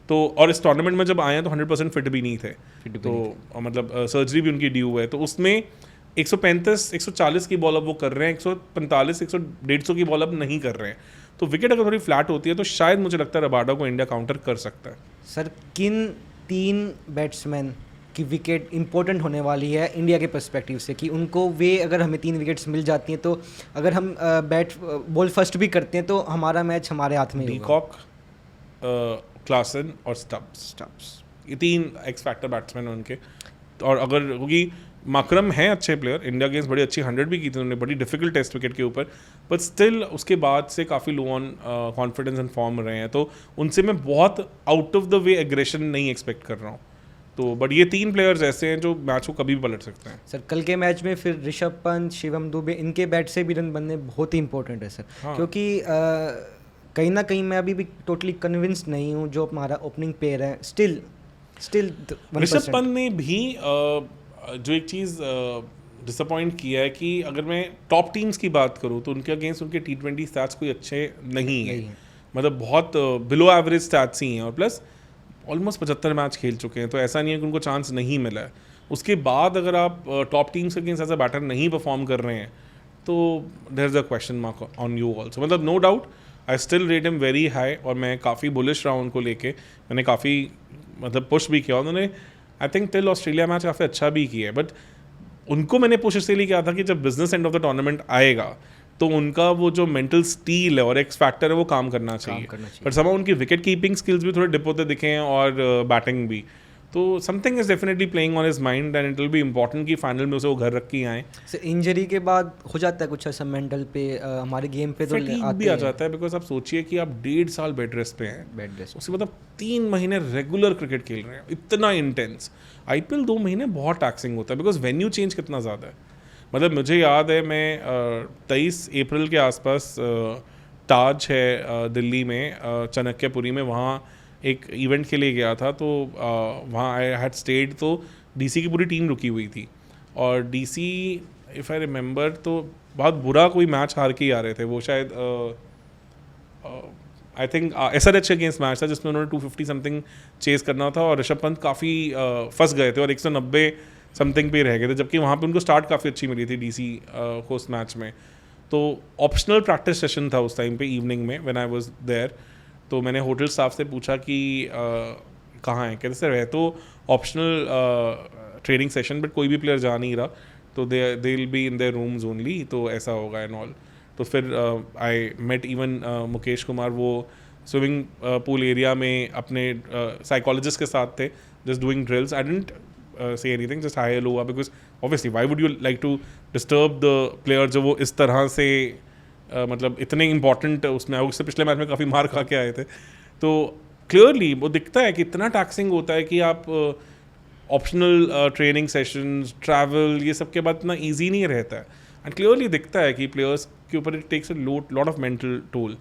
तो और इस टूर्नामेंट में जब आए हैं तो 100% फिट भी नहीं थे, तो मतलब सर्जरी भी उनकी ड्यू है। तो उसमें 135 140 की बॉल अब वो कर रहे हैं, 145 150 की बॉल अब नहीं कर रहे हैं। तो विकेट अगर थोड़ी फ्लैट होती है तो शायद मुझे लगता है रबाडा को इंडिया काउंटर कर सकता है। सर किन 3 बैट्समैन की विकेट इंपॉर्टेंट होने वाली है इंडिया के पर्सपेक्टिव से, कि उनको वे अगर हमें 3 विकेट्स मिल जाती हैं तो अगर हम बॉल फर्स्ट भी करते हैं तो हमारा मैच हमारे हाथ में? डीकॉक, क्लासन और स्टब्स, ये 3 एक्स फैक्टर बैट्समैन हैं उनके। और अगर क्योंकि माकरम हैं अच्छे प्लेयर, इंडिया अगेंस्ट बड़ी अच्छी 100 भी की थी उन्होंने बड़ी डिफिकल्ट टेस्ट विकेट के ऊपर, बट स्टिल उसके बाद से काफ़ी लो ऑन कॉन्फिडेंस एंड फॉर्म रहे हैं। तो उनसे मैं बहुत out of the way aggression नहीं एक्सपेक्ट कर रहा हूँ। तो बट ये 3 प्लेयर्स ऐसे हैं जो मैच को कभी भी पलट सकते हैं। सर कल के मैच में फिर ऋषभ पंत, शिवम दुबे, इनके बैट से भी रन बनने बहुत ही इंपॉर्टेंट है सर। हाँ। क्योंकि कहीं ना कहीं मैं अभी भी टोटली कन्विंस्ड नहीं हूँ जो हमारा ओपनिंग पेयर है स्टिल ऋषभ पंत ने भी जो एक चीज़ डिसअपॉइंट किया है कि अगर मैं टॉप टीम्स की बात करूँ तो उनके अगेंस्ट उनके T20 स्टैट्स कोई अच्छे नहीं है, मतलब बहुत बिलो एवरेज स्टैट्स ही हैं, और प्लस ऑलमोस्ट 75 मैच खेल चुके हैं, तो ऐसा नहीं है कि उनको चांस नहीं मिला है। उसके बाद अगर आप टॉप टीम्स के अगेंस्ट एज अ बैटर नहीं परफॉर्म कर रहे हैं तो there is a question mark on you also. मतलब no doubt I still rate him very high और मैं काफ़ी बुलिश रहा उनको लेके. मैंने काफ़ी मतलब पुश भी किया उन्होंने. I think till Australia match काफ़ी अच्छा भी किया है. बट उनको मैंने पुश इसलिए किया था कि जब business end of the tournament आएगा तो उनका वो जो मेंटल स्टील है और एक्स फैक्टर है वो काम करना चाहिए. बट समय उनकी विकेट कीपिंग स्किल्स भी थोड़े डिप होते दिखे हैं और बैटिंग भी. तो something is definitely playing on his mind and it will be important कि फाइनल में उसे वो घर रख के आए. इंजरी के बाद हो जाता है कुछ ऐसा मेंटल पे हमारे गेम पे तो भी आ जाता है. बिकॉज आप सोचिए कि आप 1.5 साल बेड रेस्ट पे हैं. बेड रेस्ट उसके मतलब 3 महीने रेगुलर क्रिकेट खेल रहे हैं इतना इंटेंस. IPL 2 महीने बहुत टैक्सिंग होता है बिकॉज वेन्यू चेंज कितना ज़्यादा है. मतलब मुझे याद है मैं 23 अप्रैल के आसपास ताज है दिल्ली में चाणक्यपुरी में वहाँ एक इवेंट के लिए गया था. तो वहाँ आई हैड स्टेड तो DC की पूरी टीम रुकी हुई थी और DC इफ़ आई रिमेंबर तो बहुत बुरा कोई मैच हार के ही आ रहे थे. वो शायद आई थिंक SRH के अगेंस्ट मैच था जिसमें उन्होंने 250 समथिंग चेस करना था और ऋषभ पंत काफ़ी फंस गए थे और 190 समथिंग पे रह गए थे. जबकि वहाँ पे उनको स्टार्ट काफ़ी अच्छी मिली थी DC को उस मैच में. तो ऑप्शनल प्रैक्टिस सेशन था उस टाइम पे इवनिंग में व्हेन आई वाज देयर. तो मैंने होटल स्टाफ से पूछा कि कहाँ है. कहते सर है तो ऑप्शनल ट्रेनिंग सेशन बट कोई भी प्लेयर जा नहीं रहा तो they will be in their rooms only. तो ऐसा होगा एंड ऑल. तो फिर I met even Mukesh Kumar वो स्विमिंग पूल एरिया में अपने साइकोलॉजिस्ट के साथ थे just doing drills. I didn't say anything, just hi hello because obviously why would you like to disturb the player जो वो इस तरह से मतलब इतने इंपॉर्टेंट उसमें उससे पिछले मैच में काफ़ी मार खा के आए थे. तो क्लियरली वो दिखता है कि इतना टैक्सिंग होता है कि आप ऑप्शनल ट्रेनिंग सेशंस ट्रैवल ये सब के बाद इतना ईजी नहीं रहता है. एंड क्लियरली दिखता है कि प्लेयर्स के ऊपर it takes a lot of mental toll.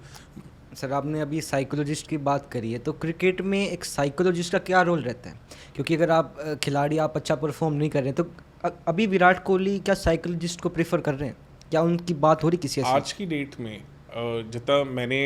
Sir आपने अभी साइकोलॉजिस्ट की बात करी है तो क्रिकेट में एक साइकोलॉजिस्ट का क्या रोल रहता है? क्योंकि अगर आप खिलाड़ी आप अच्छा परफॉर्म नहीं कर रहे तो अभी विराट कोहली क्या साइकोलॉजिस्ट को प्रेफर कर रहे हैं? क्या उनकी बात हो रही किसी ऐसे? आज की डेट में जितना मैंने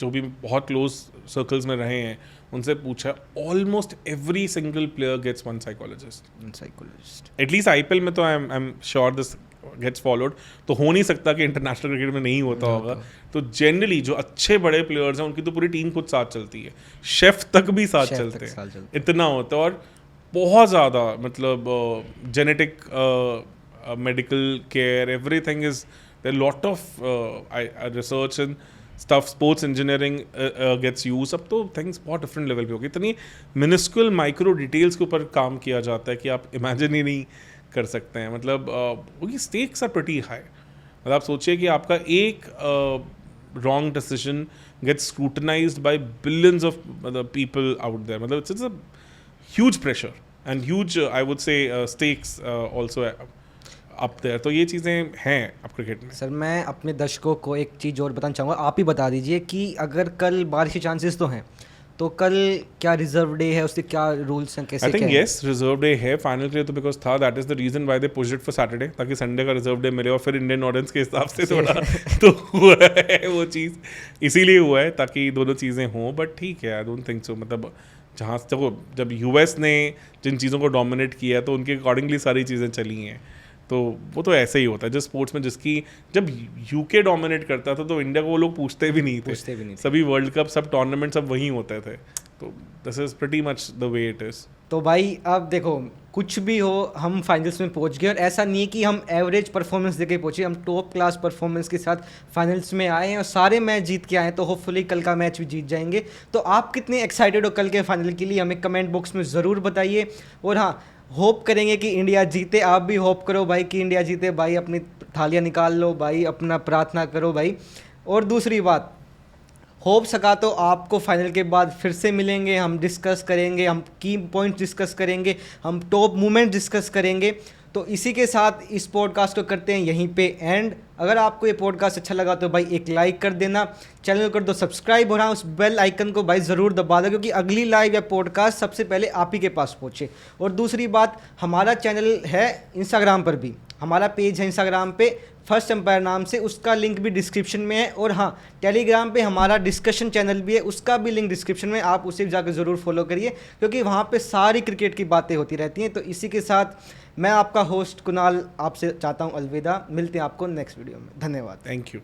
जो भी बहुत क्लोज सर्कल्स में रहे हैं उनसे पूछा almost every single player gets one psychologist. At least IPL में तो I am sure this gets followed. तो हो नहीं सकता कि इंटरनेशनल क्रिकेट में नहीं होता होगा. तो जनरली जो अच्छे बड़े प्लेयर्स हैं उनकी तो पूरी टीम खुद साथ चलती है. शेफ तक भी साथ चलते हैं. इतना होता है. और बहुत ज़्यादा मतलब genetic medical care everything is there lot of research and stuff. Sports engineering gets use. अब तो थिंग्स बहुत डिफरेंट लेवल पे हो गई. इतनी मिनिस्कुल माइक्रो डिटेल्स के ऊपर काम किया जाता है कि आप इमेजिन ही नहीं कर सकते हैं. मतलब वो स्टेक्स आर प्रीटी हाई. मतलब आप सोचिए कि आपका एक wrong decision gets scrutinized by billions of people out there. मतलब it's a huge pressure and huge I would say stakes also up there. तो ये चीज़ें हैं अब क्रिकेट में. सर मैं अपने दर्शकों को एक चीज़ और बताना चाहूँगा. आप ही बता दीजिए कि अगर कल बारिश के चांसेस तो हैं तो कल क्या रिजर्व डे है उसके क्या रूल्स हैं कैसे? I think yes reserve day है फाइनल के लिए तो बिकॉज था. That is the reason why they pushed it for Saturday ताकि संडे का रिजर्व डे मिले. और फिर इंडियन ऑडियंस के हिसाब से थोड़ा तो हुआ है वो चीज़ इसीलिए हुआ है ताकि दोनों चीज़ें हों. बट ठीक है आई डोंट थिंक सो. मतलब जहाँ देखो जब US ने जिन चीज़ों को डोमिनेट किया है तो उनके अकॉर्डिंगली सारी चीज़ें चली हैं. तो वो तो ऐसे ही होता है. जिस स्पोर्ट्स में जिसकी जब UK डोमिनेट करता था तो इंडिया को वो लोग पूछते भी नहीं थे. सभी वर्ल्ड कप सब टूर्नामेंट सब वहीं होते थे. तो this is pretty much the way it is. तो भाई अब देखो कुछ भी हो हम फाइनल्स में पहुंच गए. और ऐसा नहीं है कि हम एवरेज परफॉर्मेंस देके पहुंचे. हम टॉप क्लास परफॉर्मेंस के साथ फाइनल्स में आए हैं और सारे मैच जीत के आए हैं. तो होपफुली कल का मैच भी जीत जाएंगे. तो आप कितने एक्साइटेड हो कल के फाइनल के लिए हमें कमेंट बॉक्स में ज़रूर बताइए. और हाँ होप करेंगे कि इंडिया जीते. आप भी होप करो भाई कि इंडिया जीते. भाई अपनी थालियाँ निकाल लो भाई, अपना प्रार्थना करो भाई. और दूसरी बात होप सका तो आपको फाइनल के बाद फिर से मिलेंगे. हम डिस्कस करेंगे, हम की पॉइंट्स डिस्कस करेंगे, हम टॉप मूवमेंट डिस्कस करेंगे. तो इसी के साथ इस पॉडकास्ट को करते हैं यहीं पे एंड. अगर आपको ये पॉडकास्ट अच्छा लगा तो भाई एक लाइक कर देना, चैनल को कर दो सब्सक्राइब और हाँ उस बेल आइकन को भाई ज़रूर दबा दो क्योंकि अगली लाइव या पॉडकास्ट सबसे पहले आप ही के पास पहुँचे. और दूसरी बात हमारा चैनल है इंस्टाग्राम पर भी. हमारा पेज है इंस्टाग्राम पे फर्स्ट एम्पायर नाम से, उसका लिंक भी डिस्क्रिप्शन में है। और हाँ, टेलीग्राम पे हमारा डिस्कशन चैनल भी है, उसका भी लिंक डिस्क्रिप्शन में, आप उसे जाकर ज़रूर फॉलो करिए क्योंकि वहाँ पे सारी क्रिकेट की बातें होती रहती हैं। तो इसी के साथ मैं आपका होस्ट कुणाल आपसे चाहता हूँ अलविदा, मिलते हैं आपको नेक्स्ट वीडियो में। धन्यवाद। Thank you.